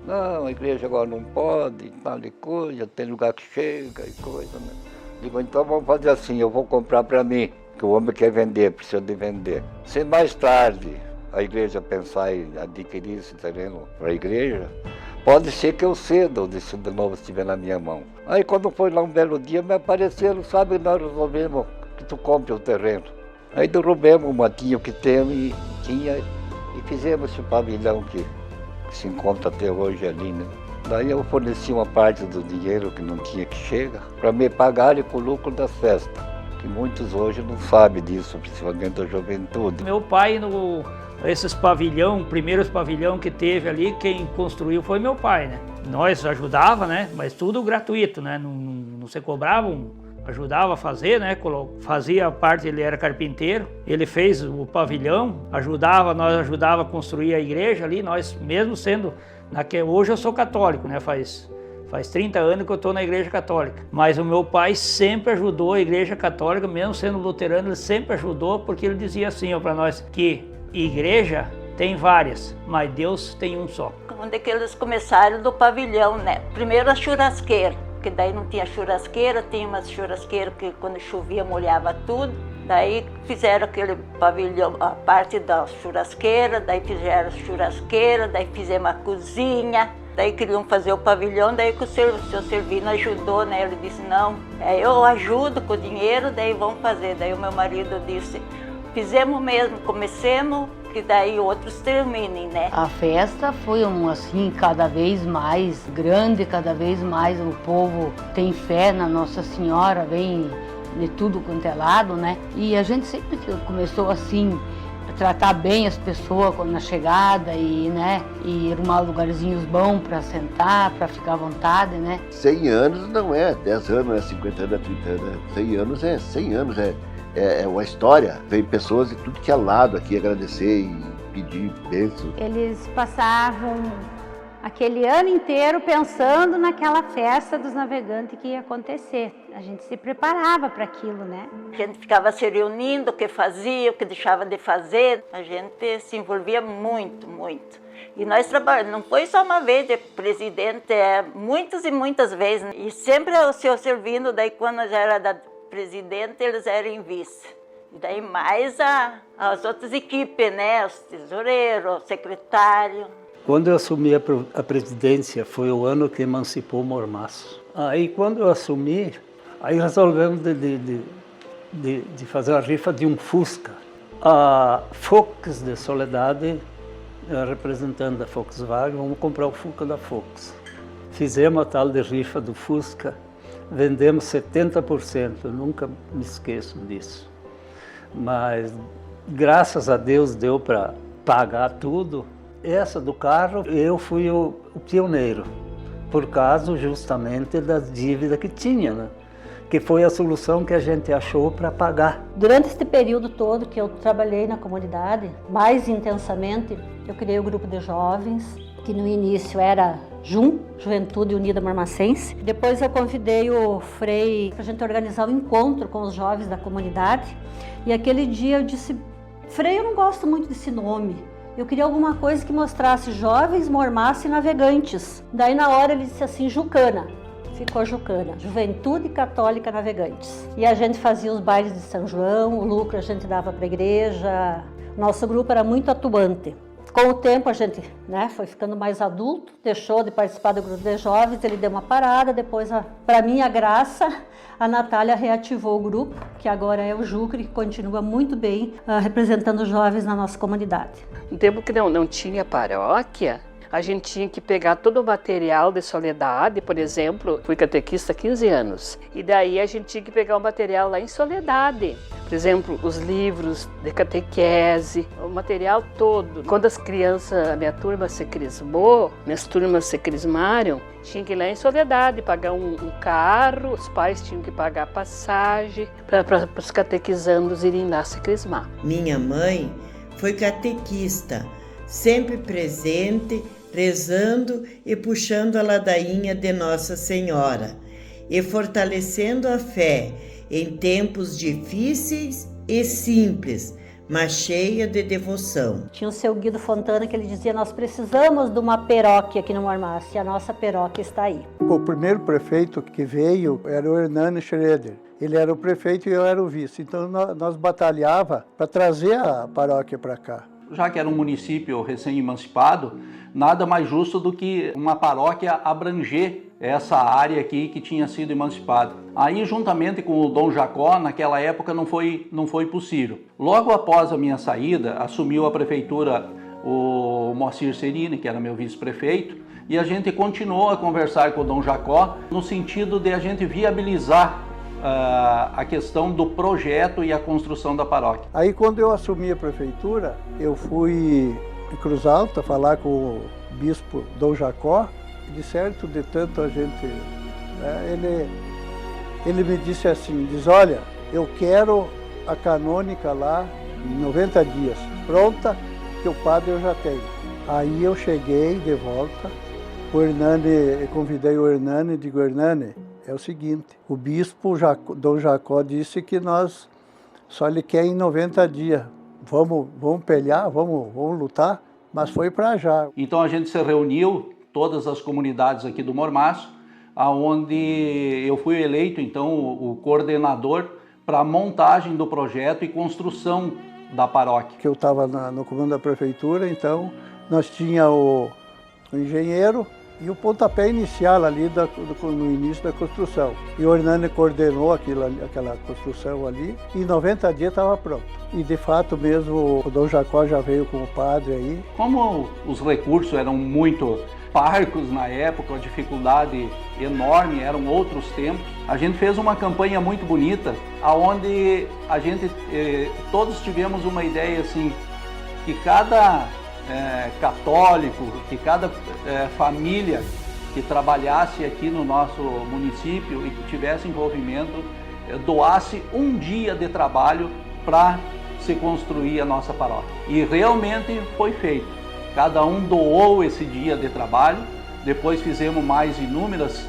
Não, a igreja agora não pode, tal de coisa, tem lugar que chega e coisa, né? Digo, então vamos fazer assim, eu vou comprar para mim, que o homem quer vender, precisa de vender. Se mais tarde a igreja pensar em adquirir esse terreno para a igreja, pode ser que eu ceda se de novo estiver na minha mão. Aí quando foi lá um belo dia, me apareceram, sabe, nós resolvemos que tu compre o terreno. Aí derrubamos o matinho que temos e fizemos esse pavilhão que se encontra até hoje ali, né? Daí eu forneci uma parte do dinheiro que não tinha que chega para me pagarem com o lucro das festas, que muitos hoje não sabem disso, principalmente a juventude. Meu pai, esses primeiros pavilhão que teve ali, quem construiu foi meu pai, né? Nós ajudava, né? Mas tudo gratuito, né? Não se cobrava, ajudava a fazer, né? Fazia a parte, ele era carpinteiro, ele fez o pavilhão, nós ajudava a construir a igreja ali, nós mesmo sendo... Hoje eu sou católico, né? Faz 30 anos que eu estou na igreja católica. Mas o meu pai sempre ajudou a igreja católica, mesmo sendo luterano, ele sempre ajudou, porque ele dizia assim para nós, que igreja tem várias, mas Deus tem um só. Quando é que eles começaram do pavilhão, né? Primeiro a churrasqueira, porque daí não tinha churrasqueira, tinha umas churrasqueiras que quando chovia molhava tudo. Daí fizeram aquele pavilhão, a parte da churrasqueira, daí fizeram a churrasqueira, daí fizemos a cozinha, daí queriam fazer o pavilhão, daí que o seu Servino ajudou, né? Ele disse, não, eu ajudo com o dinheiro, daí vamos fazer. Daí o meu marido disse, fizemos mesmo, comecemos, que daí outros terminem, né? A festa foi assim, cada vez mais grande, cada vez mais o povo tem fé na Nossa Senhora, vem de tudo quanto é lado, né? E a gente sempre começou assim, a tratar bem as pessoas na chegada e, né? E arrumar lugarzinhos bons para sentar, para ficar à vontade, né? 100 anos não é 10 anos, não é 50 anos, é 30 anos. 100 anos é 100 anos, é uma história. Vem pessoas de tudo que é lado aqui agradecer e pedir bênção. Eles passavam aquele ano inteiro pensando naquela festa dos navegantes que ia acontecer. A gente se preparava para aquilo, né? A gente ficava se reunindo, o que fazia, o que deixava de fazer. A gente se envolvia muito, muito. E nós trabalhamos, não foi só uma vez de presidente, muitas e muitas vezes. E sempre o seu Servino, daí quando nós era da presidente, eles eram vice. E daí mais as outras equipes, né? Os tesoureiros, o secretário. Quando eu assumi a presidência, foi o ano que emancipou Mormaço. Aí, quando eu assumi, aí resolvemos de fazer a rifa de um Fusca. A Fox de Soledade, a representante da Volkswagen, vamos comprar o Fusca da Fox. Fizemos a tal de rifa do Fusca, vendemos 70%, eu nunca me esqueço disso. Mas, graças a Deus, deu para pagar tudo. Essa do carro, eu fui o pioneiro, por causa justamente das dívidas que tinha, né? Que foi a solução que a gente achou para pagar. Durante este período todo que eu trabalhei na comunidade, mais intensamente, eu criei o grupo de jovens, que no início era Juventude Unida Mormacense. Depois eu convidei o Frei para a gente organizar um encontro com os jovens da comunidade. E aquele dia eu disse, Frei, eu não gosto muito desse nome. Eu queria alguma coisa que mostrasse jovens, mormaço e navegantes. Daí na hora ele disse assim, Jucana. Ficou Jucana, Juventude Católica Navegantes. E a gente fazia os bailes de São João, o lucro a gente dava para a igreja. Nosso grupo era muito atuante. Com o tempo a gente, né, foi ficando mais adulto, deixou de participar do grupo de jovens, ele deu uma parada, depois, para minha graça, a Natália reativou o grupo, que agora é o Jucre, que continua muito bem representando os jovens na nossa comunidade. No tempo que não tinha paróquia, a gente tinha que pegar todo o material de Soledade, por exemplo, fui catequista há 15 anos, e daí a gente tinha que pegar o material lá em Soledade. Por exemplo, os livros de catequese, o material todo. Quando as crianças, a minha turma se crismou, minhas turmas se crismaram, tinha que ir lá em Soledade, pagar um carro, os pais tinham que pagar passagem para os catequizandos irem lá se crismar. Minha mãe foi catequista, sempre presente, rezando e puxando a ladainha de Nossa Senhora e fortalecendo a fé em tempos difíceis e simples, mas cheia de devoção. Tinha o seu Guido Fontana que ele dizia, nós precisamos de uma paróquia aqui no Mormaço e a nossa paróquia está aí. O primeiro prefeito que veio era o Hernani Schroeder. Ele era o prefeito e eu era o vice, então nós batalhava para trazer a paróquia para cá. Já que era um município recém-emancipado, nada mais justo do que uma paróquia abranger essa área aqui que tinha sido emancipada. Aí, juntamente com o Dom Jacó, naquela época não foi possível. Logo após a minha saída, assumiu a prefeitura o Moacir Cerini, que era meu vice-prefeito, e a gente continuou a conversar com o Dom Jacó no sentido de a gente viabilizar a questão do projeto e a construção da paróquia. Aí quando eu assumi a prefeitura, eu fui em Cruz Alta falar com o bispo Dom Jacó, de certo, de tanto a gente, ele me disse assim, olha, eu quero a canônica lá em 90 dias, pronta, que o padre eu já tenho. Aí eu cheguei de volta, o Hernani, eu convidei o Hernani e digo, Hernani, é o seguinte, o bispo Dom Jacó disse que nós só lhe quer em 90 dias. Vamos pelear, vamos lutar, mas foi para já. Então a gente se reuniu, todas as comunidades aqui do Mormaço, aonde eu fui eleito então o coordenador para a montagem do projeto e construção da paróquia. Que eu estava no comando da prefeitura, então nós tínhamos o engenheiro e o pontapé inicial ali no início da construção. E o Hernani coordenou aquela construção ali e em 90 dias estava pronto. E de fato mesmo o Dom Jacó já veio com o padre aí. Como os recursos eram muito parcos na época, a dificuldade enorme, eram outros tempos, a gente fez uma campanha muito bonita, onde a gente, todos tivemos uma ideia assim, que cada católico, que cada família que trabalhasse aqui no nosso município e que tivesse envolvimento, doasse um dia de trabalho para se construir a nossa paróquia. E realmente foi feito. Cada um doou esse dia de trabalho, depois fizemos mais inúmeras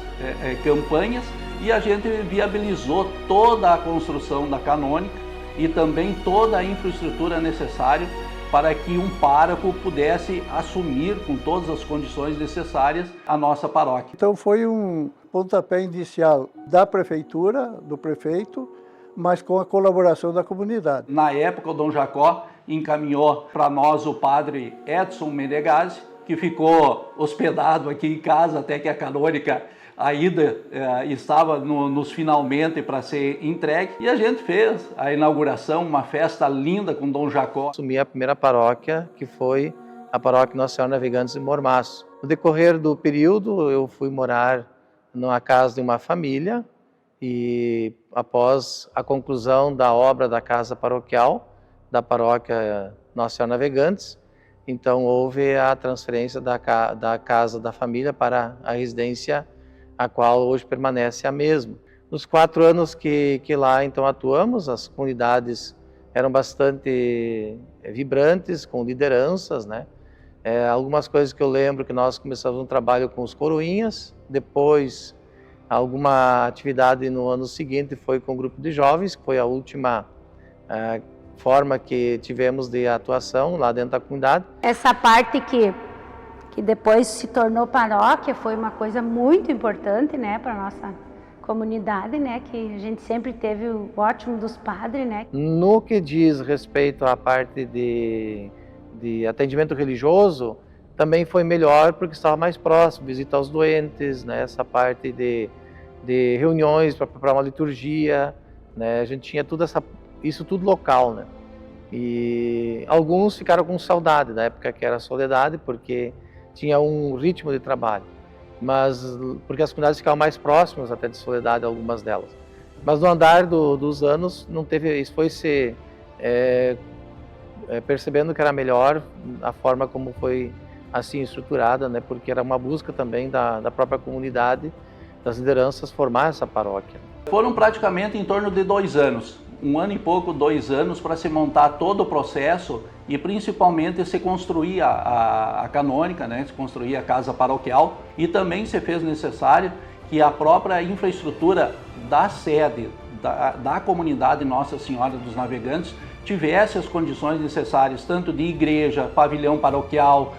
campanhas e a gente viabilizou toda a construção da canônica e também toda a infraestrutura necessária para que um pároco pudesse assumir com todas as condições necessárias a nossa paróquia. Então foi um pontapé inicial da prefeitura, do prefeito, mas com a colaboração da comunidade. Na época, o Dom Jacó encaminhou para nós o padre Edson Menegazzi, que ficou hospedado aqui em casa até que a canônica ainda estava nos finalmente para ser entregue. E a gente fez a inauguração, uma festa linda com Dom Jacó. Assumi a primeira paróquia, que foi a paróquia Nossa Senhora Navegantes de Mormaço. No decorrer do período, eu fui morar numa casa de uma família e após a conclusão da obra da casa paroquial, da paróquia Nossa Senhora Navegantes, então houve a transferência da casa da família para a residência, a qual hoje permanece a mesma. Nos 4 anos que lá então atuamos, as comunidades eram bastante vibrantes, com lideranças, né? Algumas coisas que eu lembro que nós começamos um trabalho com os coroinhas, depois alguma atividade no ano seguinte foi com o grupo de jovens, que foi a última forma que tivemos de atuação lá dentro da comunidade. Essa parte que depois se tornou paróquia foi uma coisa muito importante, né, para nossa comunidade, né, que a gente sempre teve o ótimo dos padres, né. No que diz respeito à parte de atendimento religioso, também foi melhor porque estava mais próximo, visita aos doentes, né, essa parte de reuniões para uma liturgia, né, a gente tinha isso tudo local, né. E alguns ficaram com saudade da época que era Soledade, porque tinha um ritmo de trabalho, mas porque as comunidades ficavam mais próximas até de Soledade, algumas delas. Mas no andar dos anos não teve, isso foi se percebendo que era melhor a forma como foi assim estruturada, né? Porque era uma busca também da própria comunidade, das lideranças formar essa paróquia. Foram praticamente em torno de 2 anos, 1 ano e pouco, 2 anos para se montar todo o processo e principalmente se construir a canônica, né? Se construir a casa paroquial e também se fez necessário que a própria infraestrutura da sede da comunidade Nossa Senhora dos Navegantes tivesse as condições necessárias, tanto de igreja, pavilhão paroquial,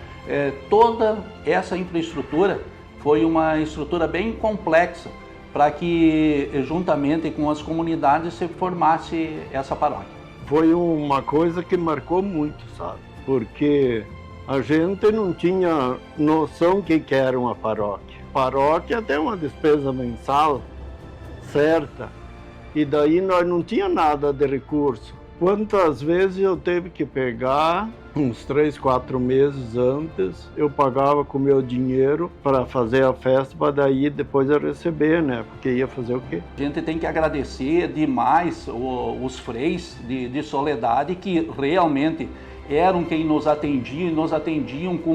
toda essa infraestrutura foi uma estrutura bem complexa para que, juntamente com as comunidades, se formasse essa paróquia. Foi uma coisa que marcou muito, sabe? porque a gente não tinha noção que era uma paróquia. Paróquia tem uma despesa mensal certa, e daí nós não tinha nada de recurso. Quantas vezes eu tive que pegar, uns 3, 4 meses antes, eu pagava com o meu dinheiro para fazer a festa, para daí depois eu receber, né? Porque ia fazer o quê? A gente tem que agradecer demais os freis de Soledade, que realmente eram quem nos atendiam, e nos atendiam com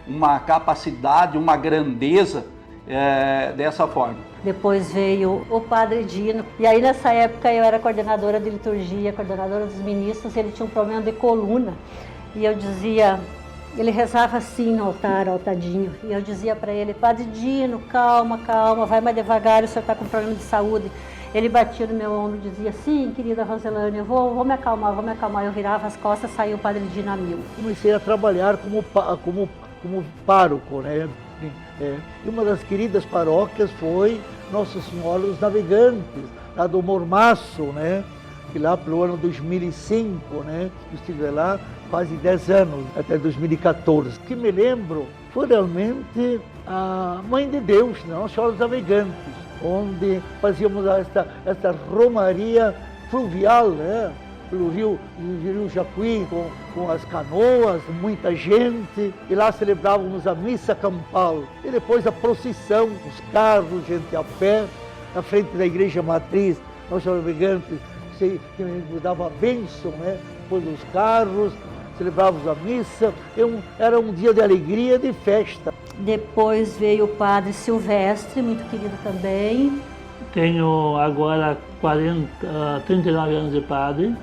uma capacidade, uma grandeza dessa forma. Depois veio o Padre Dino, e aí nessa época eu era coordenadora de liturgia, coordenadora dos ministros, e ele tinha um problema de coluna, e eu dizia, ele rezava assim no altar, tadinho, e eu dizia para ele, Padre Dino, calma, calma, vai mais devagar, o senhor está com problema de saúde. Ele batia no meu ombro e dizia, sim, querida Roselane, eu vou me acalmar, eu virava as costas, saiu o Padre Dino a mil. Comecei a trabalhar como pároco, né? E uma das queridas paróquias foi Nossa Senhora dos Navegantes, lá do Mormaço, né? Que lá pelo ano 2005, né? Eu estive lá quase 10 anos, até 2014. O que me lembro foi realmente a Mãe de Deus, né? Nossa Senhora dos Navegantes, onde fazíamos esta romaria fluvial, né? Pelo rio Jacuí, com as canoas, muita gente, e lá celebrávamos a missa campal. E depois a procissão, os carros, gente a pé, na frente da igreja matriz, Nossa Navegante, que nos dava a bênção, né? Depois dos carros, celebrávamos a missa, era um dia de alegria e de festa. Depois veio o Padre Silvestre, muito querido também. Tenho agora 39 anos de padre.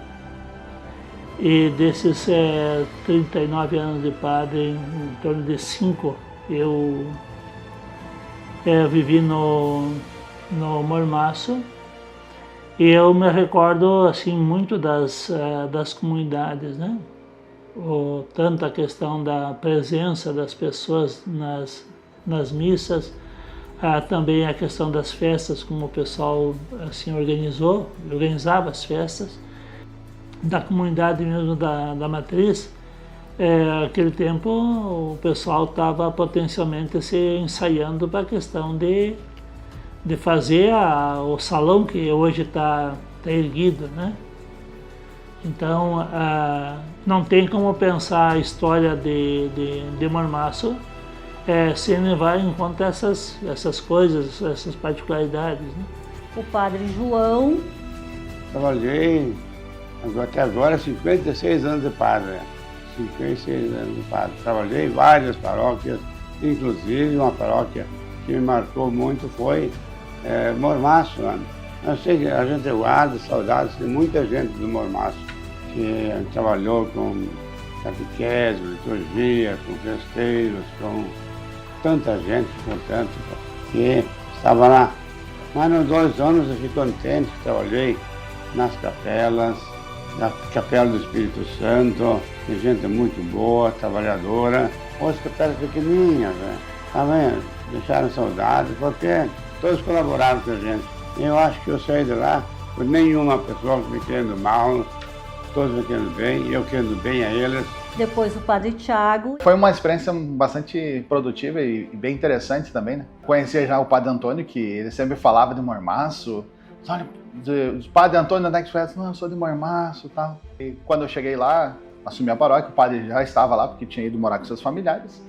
E desses 39 anos de padre, em torno de 5, eu vivi no Mormaço. E eu me recordo assim, muito das comunidades, né? Tanto a questão da presença das pessoas nas missas, também a questão das festas, como o pessoal assim, organizava as festas. Da comunidade mesmo da matriz, naquele tempo o pessoal estava potencialmente se ensaiando para a questão de fazer o salão que hoje está erguido, né? Então não tem como pensar a história de Mormaço sem levar em conta essas coisas, essas particularidades, né? O Padre João. Trabalhei até agora 56 anos de padre, 56 anos de padre. Trabalhei em várias paróquias, inclusive uma paróquia que me marcou muito foi Mormaço. Eu sei que a gente guarda saudades de muita gente do Mormaço, que trabalhou com catequese, liturgia, com festeiros, com tanta gente, portanto, que estava lá. Mas nos 2 anos eu fiquei contente, trabalhei nas capelas, na Capela do Espírito Santo, tem gente muito boa, trabalhadora. Hoje capelas pequenininhas, né? Tá vendo? Deixaram saudade, porque todos colaboraram com a gente. Eu acho que eu saí de lá por nenhuma pessoa me querendo mal, todos me querendo bem, e eu querendo bem a eles. Depois o Padre Tiago. Foi uma experiência bastante produtiva e bem interessante também, né? Conhecia já o Padre Antônio, que ele sempre falava de Mormaço. Olha, o Padre Antônio da Express, não, eu sou de Mormaço e tal. E quando eu cheguei lá, assumi a paróquia, o padre já estava lá, porque tinha ido morar com seus familiares.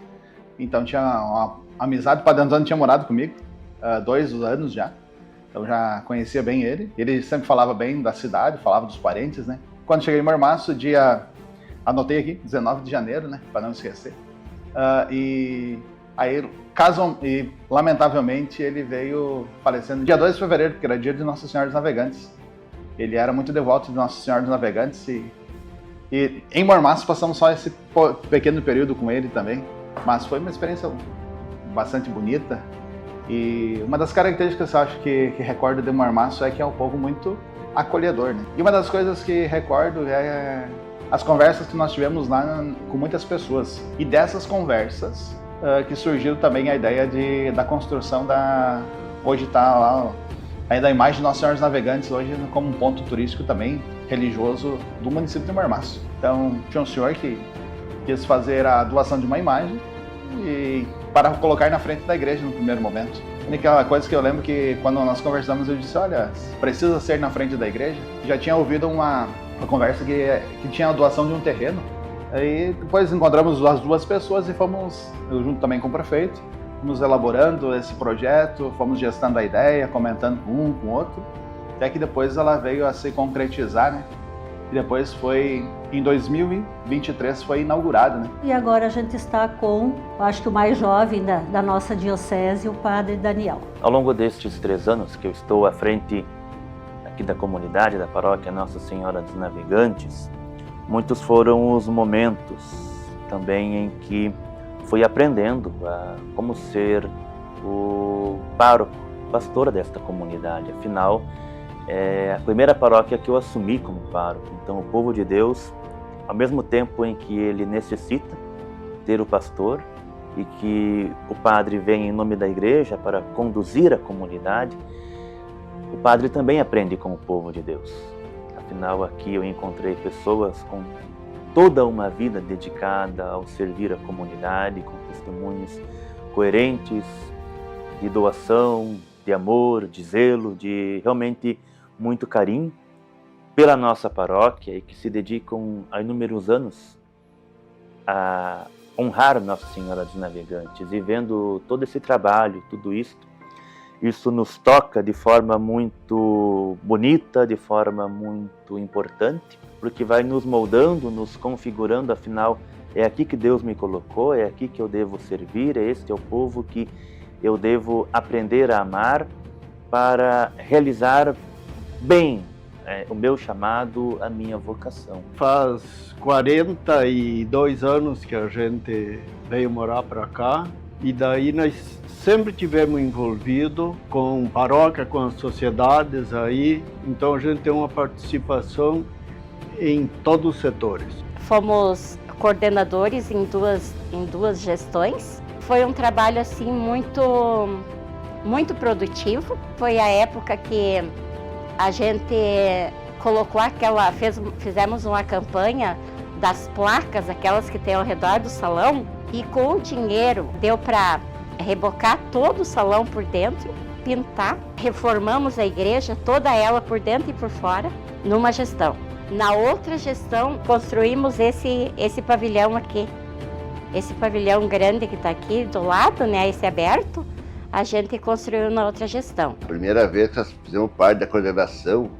Então tinha uma amizade, o Padre Antônio tinha morado comigo há 2 anos já. Então já conhecia bem ele. Ele sempre falava bem da cidade, falava dos parentes, né? Quando cheguei em Mormaço, anotei aqui, 19 de janeiro, né, para não esquecer. E aí, lamentavelmente, ele veio falecendo dia 2 de fevereiro, porque era dia de Nossa Senhora dos Navegantes. Ele era muito devoto de Nossa Senhora dos Navegantes e em Mormaço passamos só esse pequeno período com ele também. Mas foi uma experiência bastante bonita. E uma das características que eu acho que recordo de Mormaço é que é um povo muito acolhedor, né? E uma das coisas que recordo é as conversas que nós tivemos lá com muitas pessoas. E dessas conversas que surgiu também a ideia da construção hoje está lá ainda a imagem de Nossa Senhora dos Navegantes hoje como um ponto turístico também religioso do município de Mormaço. Então tinha um senhor que quis fazer a doação de uma imagem e para colocar na frente da igreja no primeiro momento. A única coisa que eu lembro que quando nós conversamos eu disse, olha, precisa ser na frente da igreja. Já tinha ouvido uma conversa que tinha a doação de um terreno. Aí depois encontramos as duas pessoas e fomos, eu junto também com o prefeito, fomos elaborando esse projeto, fomos gestando a ideia, comentando com um, com o outro, até que depois ela veio a se concretizar, né? E depois foi, em 2023, foi inaugurada, né? E agora a gente está com, acho que o mais jovem da nossa diocese, o padre Daniel. Ao longo destes 3 anos que eu estou à frente aqui da comunidade, da paróquia Nossa Senhora dos Navegantes, muitos foram os momentos também em que fui aprendendo a como ser o pároco, pastora desta comunidade. Afinal, é a primeira paróquia que eu assumi como pároco. Então, o povo de Deus, ao mesmo tempo em que ele necessita ter o pastor e que o padre vem em nome da igreja para conduzir a comunidade, o padre também aprende com o povo de Deus. Afinal, aqui eu encontrei pessoas com toda uma vida dedicada ao servir a comunidade, com testemunhos coerentes de doação, de amor, de zelo, de realmente muito carinho pela nossa paróquia e que se dedicam há inúmeros anos a honrar Nossa Senhora dos Navegantes. E vendo todo esse trabalho, tudo isso nos toca de forma muito bonita, de forma muito importante, porque vai nos moldando, nos configurando, afinal, é aqui que Deus me colocou, é aqui que eu devo servir, este é o povo que eu devo aprender a amar para realizar bem o meu chamado, a minha vocação. Faz 42 anos que a gente veio morar para cá e daí nós sempre tivemos envolvido com paróquia, com as sociedades aí, então a gente tem uma participação em todos os setores. Fomos coordenadores em duas gestões. Foi um trabalho assim muito produtivo. Foi a época que a gente colocou fizemos uma campanha das placas, aquelas que tem ao redor do salão, e com o dinheiro deu para rebocar todo o salão por dentro, pintar, reformamos a igreja, toda ela por dentro e por fora, numa gestão. Na outra gestão, construímos esse pavilhão aqui. Esse pavilhão grande que está aqui do lado, né, esse aberto, a gente construiu na outra gestão. Primeira vez que nós fizemos parte da coordenação,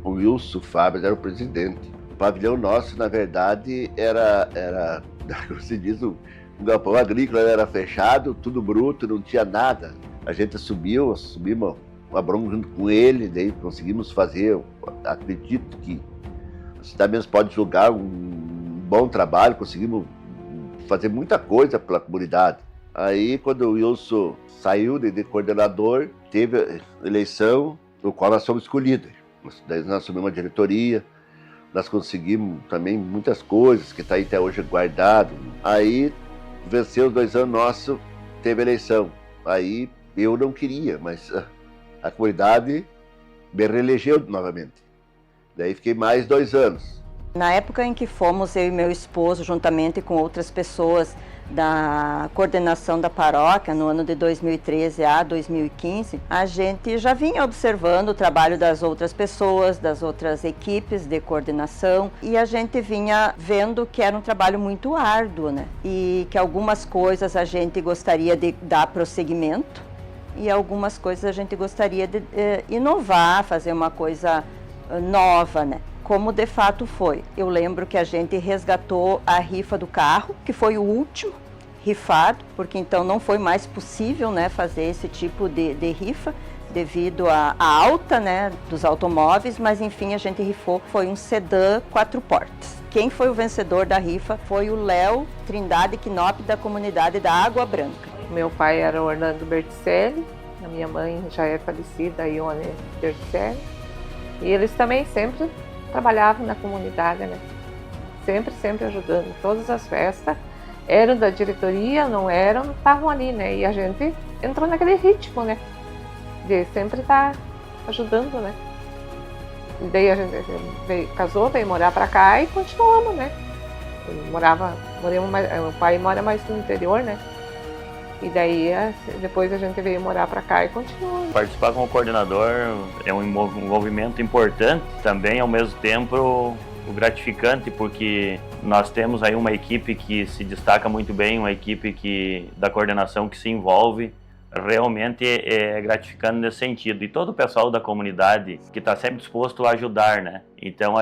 o Wilson Fábio era o presidente. O pavilhão nosso, na verdade, era como se diz, um galpão agrícola, era fechado, tudo bruto, não tinha nada. A gente subimos uma bronca junto com ele, daí conseguimos fazer, acredito que a cidade mesmo pode julgar um bom trabalho, conseguimos fazer muita coisa pela comunidade. Aí, quando o Wilson saiu de coordenador, teve a eleição, no qual nós fomos escolhidos. Daí nós assumimos uma diretoria, nós conseguimos também muitas coisas, que está aí até hoje guardado. Aí, venceu os 2 anos nossos, teve eleição. Aí, eu não queria, mas a comunidade me reelegeu novamente. Daí, fiquei mais 2 anos. Na época em que fomos, eu e meu esposo, juntamente com outras pessoas da coordenação da paróquia, no ano de 2013 a 2015, a gente já vinha observando o trabalho das outras pessoas, das outras equipes de coordenação, e a gente vinha vendo que era um trabalho muito árduo, né? E que algumas coisas a gente gostaria de dar prosseguimento e algumas coisas a gente gostaria de inovar, fazer uma coisa nova, né? Como de fato foi. Eu lembro que a gente resgatou a rifa do carro, que foi o último rifado, porque então não foi mais possível, né, fazer esse tipo de rifa, devido à alta, né, dos automóveis, mas enfim a gente rifou, foi um sedã 4 portas. Quem foi o vencedor da rifa foi o Léo Trindade Knop, da comunidade da Água Branca. Meu pai era o Orlando Berticelli, a minha mãe já é falecida, a Ione Berticelli, e eles também sempre trabalhavam na comunidade, né? Sempre ajudando. Todas as festas eram da diretoria, não eram, estavam ali, né? E a gente entrou naquele ritmo, né? De sempre estar ajudando, né? E daí a gente casou, veio morar pra cá e continuamos, né? Eu morava O pai mora mais no interior, né? E daí, depois a gente veio morar para cá e continuou. Participar como coordenador é um envolvimento importante, também ao mesmo tempo gratificante, porque nós temos aí uma equipe que se destaca muito bem, uma equipe da coordenação que se envolve. Realmente é gratificante nesse sentido. E todo o pessoal da comunidade que está sempre disposto a ajudar, né? Então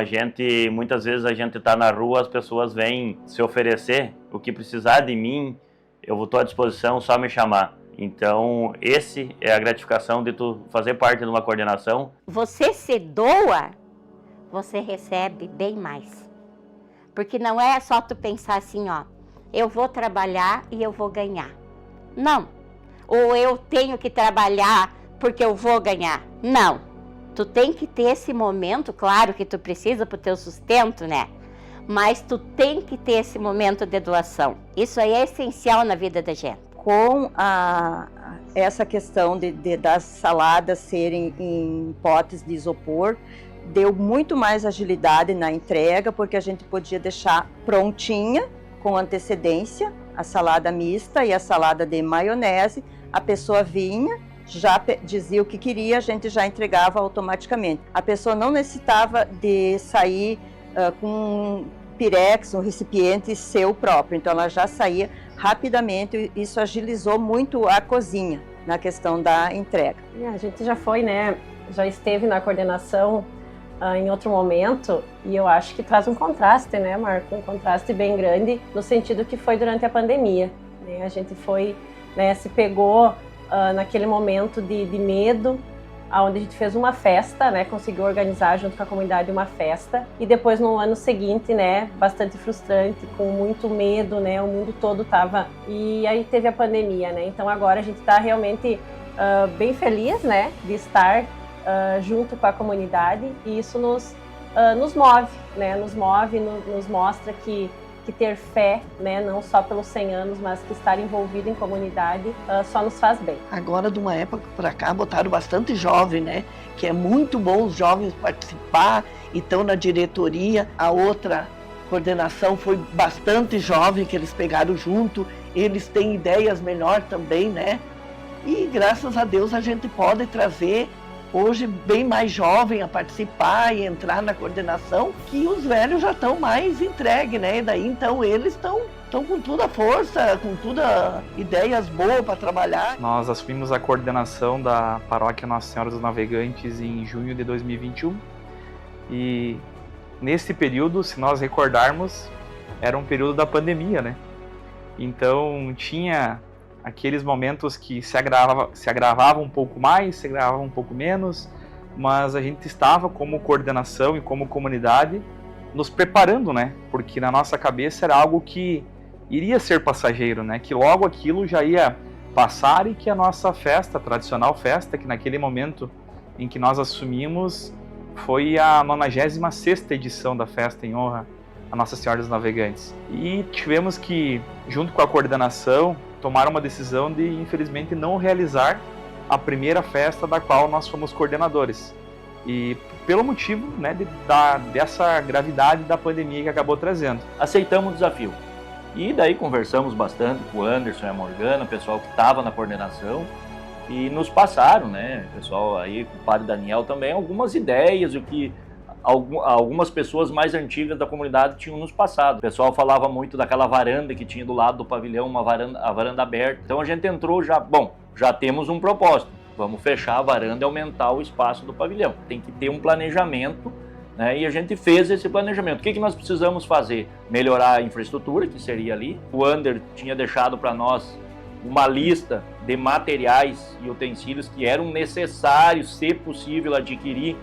muitas vezes a gente está na rua, as pessoas vêm se oferecer, o que precisar de mim, eu estou à disposição, só me chamar. Então, esse é a gratificação de tu fazer parte de uma coordenação. Você se doa, você recebe bem mais. Porque não é só tu pensar assim, ó, eu vou trabalhar e eu vou ganhar. Não. Ou eu tenho que trabalhar porque eu vou ganhar. Não. Tu tem que ter esse momento, claro que tu precisa pro teu sustento, né? Mas tu tem que ter esse momento de doação. Isso aí é essencial na vida da gente. Com essa questão das saladas serem em potes de isopor, deu muito mais agilidade na entrega, porque a gente podia deixar prontinha, com antecedência, a salada mista e a salada de maionese. A pessoa vinha, já dizia o que queria, a gente já entregava automaticamente. A pessoa não necessitava de sair com um pirex, um recipiente seu próprio, então ela já saía rapidamente. Isso agilizou muito a cozinha na questão da entrega. A gente já foi, né, já esteve na coordenação em outro momento, e eu acho que traz um contraste, né, Marco, um contraste bem grande, no sentido que foi durante a pandemia, né? A gente foi, né, se pegou naquele momento de medo, onde a gente fez uma festa, né, conseguiu organizar junto com a comunidade uma festa, e depois no ano seguinte, né, bastante frustrante, com muito medo, né, o mundo todo tava, e aí teve a pandemia, né, então agora a gente está realmente bem feliz, né, de estar junto com a comunidade, e isso nos move, né, nos mostra que ter fé, né, não só pelos 100 anos, mas que estar envolvido em comunidade só nos faz bem. Agora, de uma época para cá, botaram bastante jovem, né, que é muito bom os jovens participar, e estão na diretoria. A outra coordenação foi bastante jovem, que eles pegaram junto, eles têm ideias melhor também, né, e graças a Deus a gente pode trazer hoje bem mais jovem a participar e entrar na coordenação, que os velhos já estão mais entregues, né? E daí então eles estão com toda a força, com toda ideias boas para trabalhar. Nós assumimos a coordenação da Paróquia Nossa Senhora dos Navegantes em junho de 2021, e nesse período, se nós recordarmos, era um período da pandemia, né? Então tinha aqueles momentos que se agravava um pouco mais, se agravava um pouco menos, mas a gente estava como coordenação e como comunidade nos preparando, né? Porque na nossa cabeça era algo que iria ser passageiro, né? Que logo aquilo já ia passar, e que a nossa festa, a tradicional festa, que naquele momento em que nós assumimos, foi a 96ª edição da festa em honra a Nossa Senhora dos Navegantes. E tivemos que, junto com a coordenação, tomar uma decisão de, infelizmente, não realizar a primeira festa da qual nós fomos coordenadores. E pelo motivo, né, dessa gravidade da pandemia que acabou trazendo. Aceitamos o desafio. E daí conversamos bastante com o Anderson e a Morgana, o pessoal que estava na coordenação, e nos passaram, né, o pessoal aí, com o padre Daniel também, algumas ideias, o que algumas pessoas mais antigas da comunidade tinham nos passado. O pessoal falava muito daquela varanda que tinha do lado do pavilhão, a varanda aberta. Então a gente entrou já temos um propósito, vamos fechar a varanda e aumentar o espaço do pavilhão. Tem que ter um planejamento, né? E a gente fez esse planejamento. O que nós precisamos fazer? Melhorar a infraestrutura, que seria ali. O Ander tinha deixado para nós uma lista de materiais e utensílios que eram necessários, se possível, adquirir,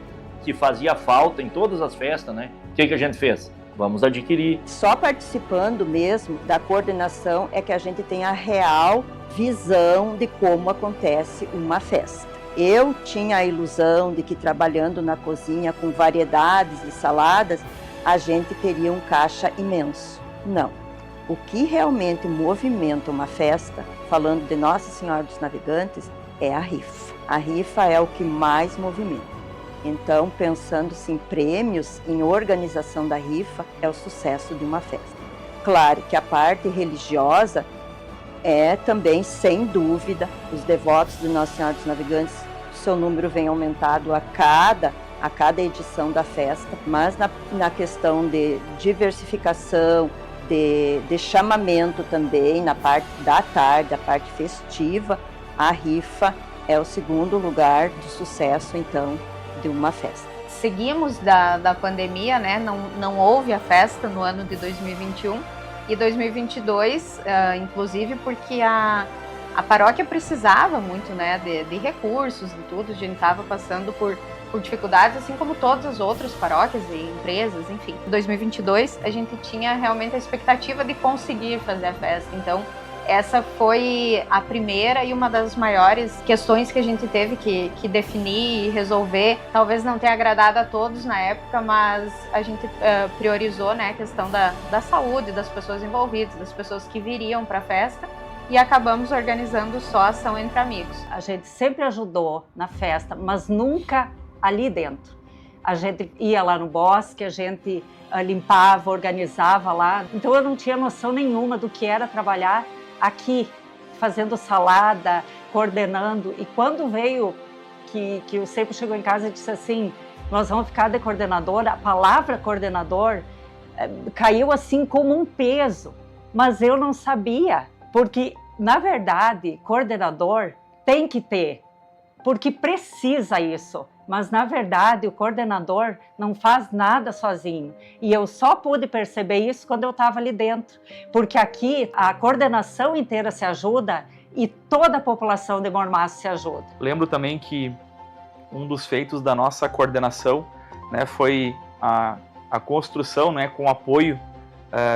que fazia falta em todas as festas, né? O que a gente fez? Vamos adquirir. Só participando mesmo da coordenação é que a gente tem a real visão de como acontece uma festa. Eu tinha a ilusão de que trabalhando na cozinha com variedades de saladas, a gente teria um caixa imenso. Não. O que realmente movimenta uma festa, falando de Nossa Senhora dos Navegantes, é a rifa. A rifa é o que mais movimenta. Então, pensando-se em prêmios, em organização da rifa, é o sucesso de uma festa. Claro que a parte religiosa é também, sem dúvida, os devotos de Nossa Senhora dos Navegantes, seu número vem aumentado a cada edição da festa, mas na questão de diversificação, de chamamento também, na parte da tarde, a parte festiva, a rifa é o segundo lugar de sucesso, então, de uma festa. Seguimos da pandemia, né? Não houve a festa no ano de 2021 e 2022, inclusive porque a paróquia precisava muito, né, de recursos, de tudo. A gente estava passando por dificuldades, assim como todas as outras paróquias e empresas, enfim. Em 2022, a gente tinha realmente a expectativa de conseguir fazer a festa. Então, essa foi a primeira e uma das maiores questões que a gente teve que definir e resolver. Talvez não tenha agradado a todos na época, mas a gente priorizou, né, a questão da saúde das pessoas envolvidas, das pessoas que viriam para a festa, e acabamos organizando só ação entre amigos. A gente sempre ajudou na festa, mas nunca ali dentro. A gente ia lá no bosque, a gente limpava, organizava lá. Então eu não tinha noção nenhuma do que era trabalhar aqui, fazendo salada, coordenando. E quando veio que o Seipo chegou em casa e disse assim, nós vamos ficar de coordenador, a palavra coordenador caiu assim como um peso. Mas eu não sabia, porque na verdade coordenador tem que ter, porque precisa isso. Mas, na verdade, o coordenador não faz nada sozinho. E eu só pude perceber isso quando eu estava ali dentro. Porque aqui a coordenação inteira se ajuda e toda a população de Mormaço se ajuda. Lembro também que um dos feitos da nossa coordenação, né, foi a construção, né, com o apoio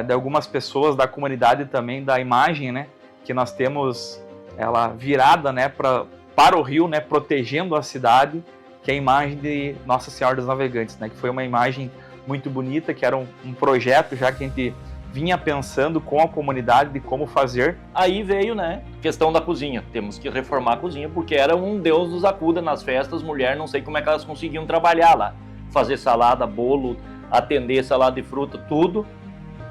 de algumas pessoas da comunidade também, da imagem, né, que nós temos ela virada, né, para o rio, né, protegendo a cidade, que é a imagem de Nossa Senhora dos Navegantes, né? Que foi uma imagem muito bonita, que era um projeto já que a gente vinha pensando com a comunidade de como fazer. Aí veio, né, questão da cozinha. Temos que reformar a cozinha, porque era um Deus nos acuda nas festas, mulher, não sei como é que elas conseguiam trabalhar lá. Fazer salada, bolo, atender salada de fruta, tudo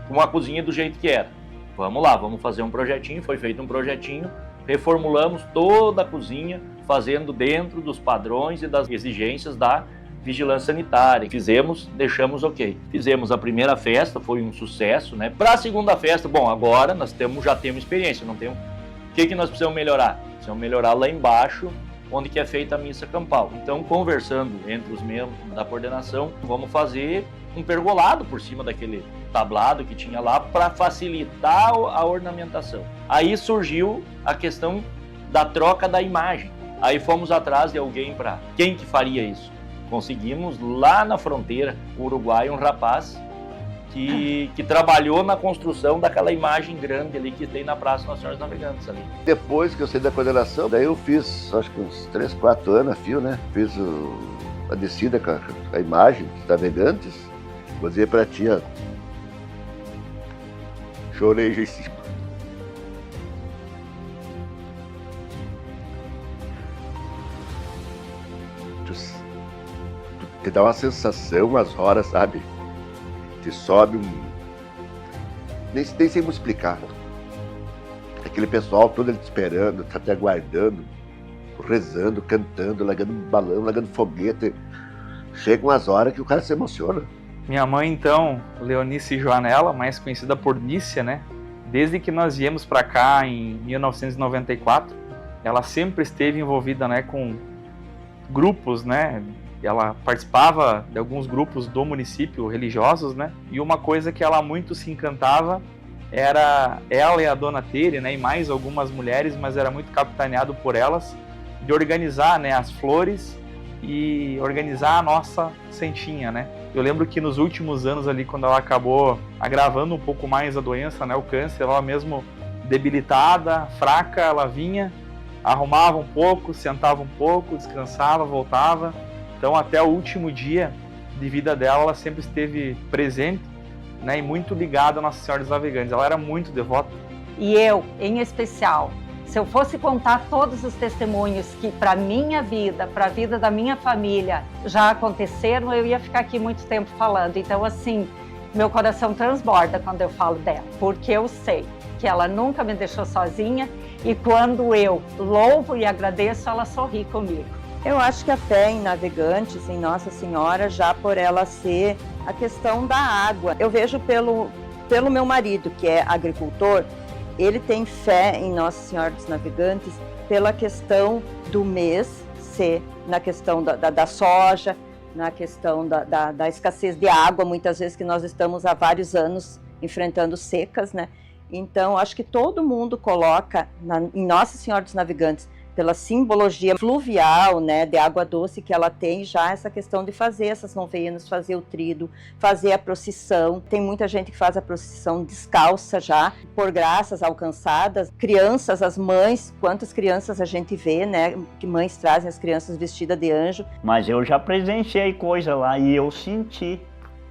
com a cozinha do jeito que era. Vamos lá, vamos fazer um projetinho, foi feito um projetinho, reformulamos toda a cozinha, fazendo dentro dos padrões e das exigências da vigilância sanitária. Fizemos, deixamos ok. Fizemos a primeira festa, foi um sucesso, né? Para a segunda festa, bom, agora nós já temos experiência, não temos... O que nós precisamos melhorar? Precisamos melhorar lá embaixo, onde que é feita a missa campal. Então, conversando entre os membros da coordenação, vamos fazer um pergolado por cima daquele tablado que tinha lá para facilitar a ornamentação. Aí surgiu a questão da troca da imagem. Aí fomos atrás de alguém para quem que faria isso. Conseguimos lá na fronteira Uruguai um rapaz que trabalhou na construção daquela imagem grande ali que tem na Praça Nossa Senhora dos Navegantes ali. Depois que eu saí da coordenação, daí eu fiz, acho que uns 3, 4 anos a fio, né? Fiz a descida com a imagem dos navegantes. Vou dizer pra tia, chorei já em cima. Te dá uma sensação, umas horas, sabe? Te sobe nem sei como explicar. Aquele pessoal todo ele te esperando, tá te aguardando, rezando, cantando, largando balão, largando foguete. Chegam umas horas que o cara se emociona. Minha mãe, então, Leonice Joanella, mais conhecida por Nícia, né? Desde que nós viemos para cá em 1994, ela sempre esteve envolvida, né, com grupos, né? Ela participava de alguns grupos do município religiosos, né? E uma coisa que ela muito se encantava era ela e a dona Tere, né? E mais algumas mulheres, mas era muito capitaneado por elas, de organizar, né, as flores e organizar a nossa Santinha, né? Eu lembro que nos últimos anos ali, quando ela acabou agravando um pouco mais a doença, né, o câncer, ela mesmo debilitada, fraca, ela vinha, arrumava um pouco, sentava um pouco, descansava, voltava. Então, até o último dia de vida dela, ela sempre esteve presente, né, e muito ligada a Nossa Senhora dos Navegantes. Ela era muito devota. E eu, em especial, se eu fosse contar todos os testemunhos que para minha vida, para a vida da minha família já aconteceram, eu ia ficar aqui muito tempo falando. Então, assim, Meu coração transborda quando eu falo dela, porque eu sei que ela nunca me deixou sozinha e quando eu louvo e agradeço, ela sorri comigo. Eu acho que a fé em Navegantes, em Nossa Senhora, já por ela ser a questão da água. Eu vejo pelo meu marido, que é agricultor, ele tem fé em Nossa Senhora dos Navegantes pela questão do mês ser, na questão da soja, na questão da escassez de água, muitas vezes que nós estamos há vários anos enfrentando secas, né? Então, acho que todo mundo coloca em Nossa Senhora dos Navegantes, pela simbologia fluvial, né, de água doce que ela tem, já essa questão de fazer essas novenas, fazer o tríduo, fazer a procissão. Tem muita gente que faz a procissão descalça já, por graças alcançadas. Crianças, as mães, quantas crianças a gente vê, né, que mães trazem as crianças vestidas de anjo. Mas eu já presenciei coisa lá e eu senti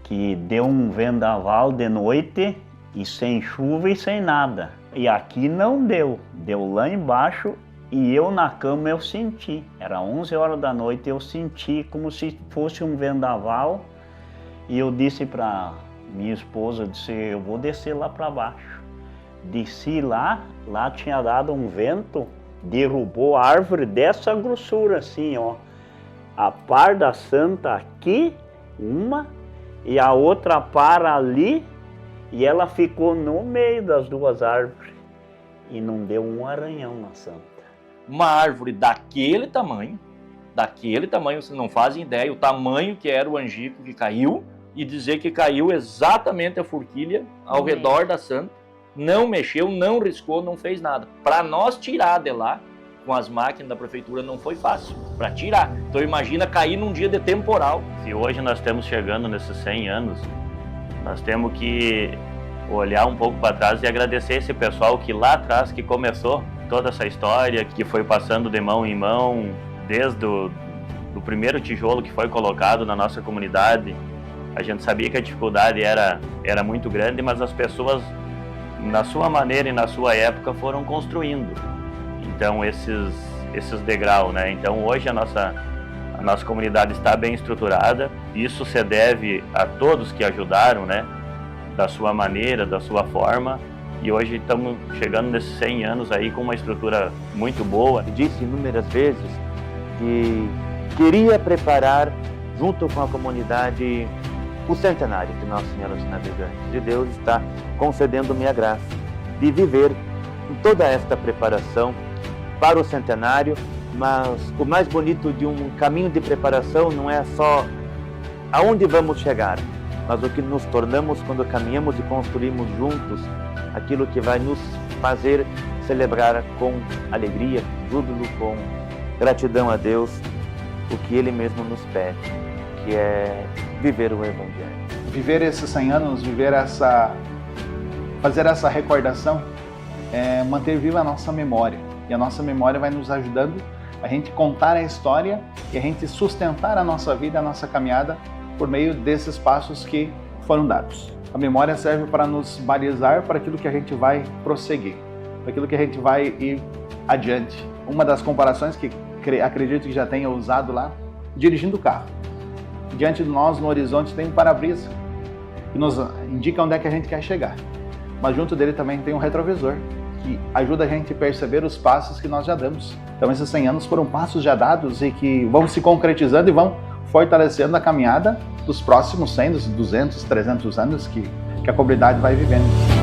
que deu um vendaval de noite e sem chuva e sem nada. E aqui não deu, deu lá embaixo. E eu na cama eu senti, era 11 horas da noite, eu senti como se fosse um vendaval. E eu disse para minha esposa, disse, eu vou descer lá para baixo. Desci lá tinha dado um vento, derrubou a árvore dessa grossura assim, ó. A par da santa aqui, uma, e a outra par ali, e ela ficou no meio das duas árvores. E não deu um arranhão na santa. Uma árvore daquele tamanho, vocês não fazem ideia o tamanho que era o angico que caiu, e dizer que caiu exatamente a forquilha ao redor da santa, não mexeu, não riscou, não fez nada. Para nós tirar de lá, com as máquinas da prefeitura, não foi fácil, para tirar. Então imagina cair num dia de temporal. Se hoje nós estamos chegando nesses 100 anos, nós temos que olhar um pouco para trás e agradecer esse pessoal que lá atrás, que começou toda essa história, que foi passando de mão em mão, desde o primeiro tijolo que foi colocado na nossa comunidade. A gente sabia que a dificuldade era muito grande, mas as pessoas, na sua maneira e na sua época, foram construindo. Então, esses degraus, né? Então, hoje a nossa comunidade está bem estruturada. Isso se deve a todos que ajudaram, né? Da sua maneira, da sua forma. E hoje estamos chegando nesses 100 anos aí com uma estrutura muito boa. Disse inúmeras vezes que queria preparar, junto com a comunidade, o centenário de Nossa Senhora dos Navegantes. E Deus está concedendo-me a graça de viver toda esta preparação para o centenário, mas o mais bonito de um caminho de preparação não é só aonde vamos chegar, mas o que nos tornamos quando caminhamos e construímos juntos aquilo que vai nos fazer celebrar com alegria, júbilo, com gratidão a Deus, o que Ele mesmo nos pede, que é viver o Evangelho. Viver esses 100 anos, fazer essa recordação, manter viva a nossa memória. E a nossa memória vai nos ajudando a gente contar a história e a gente sustentar a nossa vida, a nossa caminhada, por meio desses passos que foram dados. A memória serve para nos balizar para aquilo que a gente vai prosseguir, para aquilo que a gente vai ir adiante. Uma das comparações que acredito que já tenha usado lá, dirigindo o carro. Diante de nós, no horizonte, tem um para-brisa, que nos indica onde é que a gente quer chegar. Mas junto dele também tem um retrovisor, que ajuda a gente a perceber os passos que nós já damos. Então esses 100 anos foram passos já dados e que vão se concretizando e vão fortalecendo a caminhada dos próximos 100, 200, 300 anos que a comunidade vai vivendo.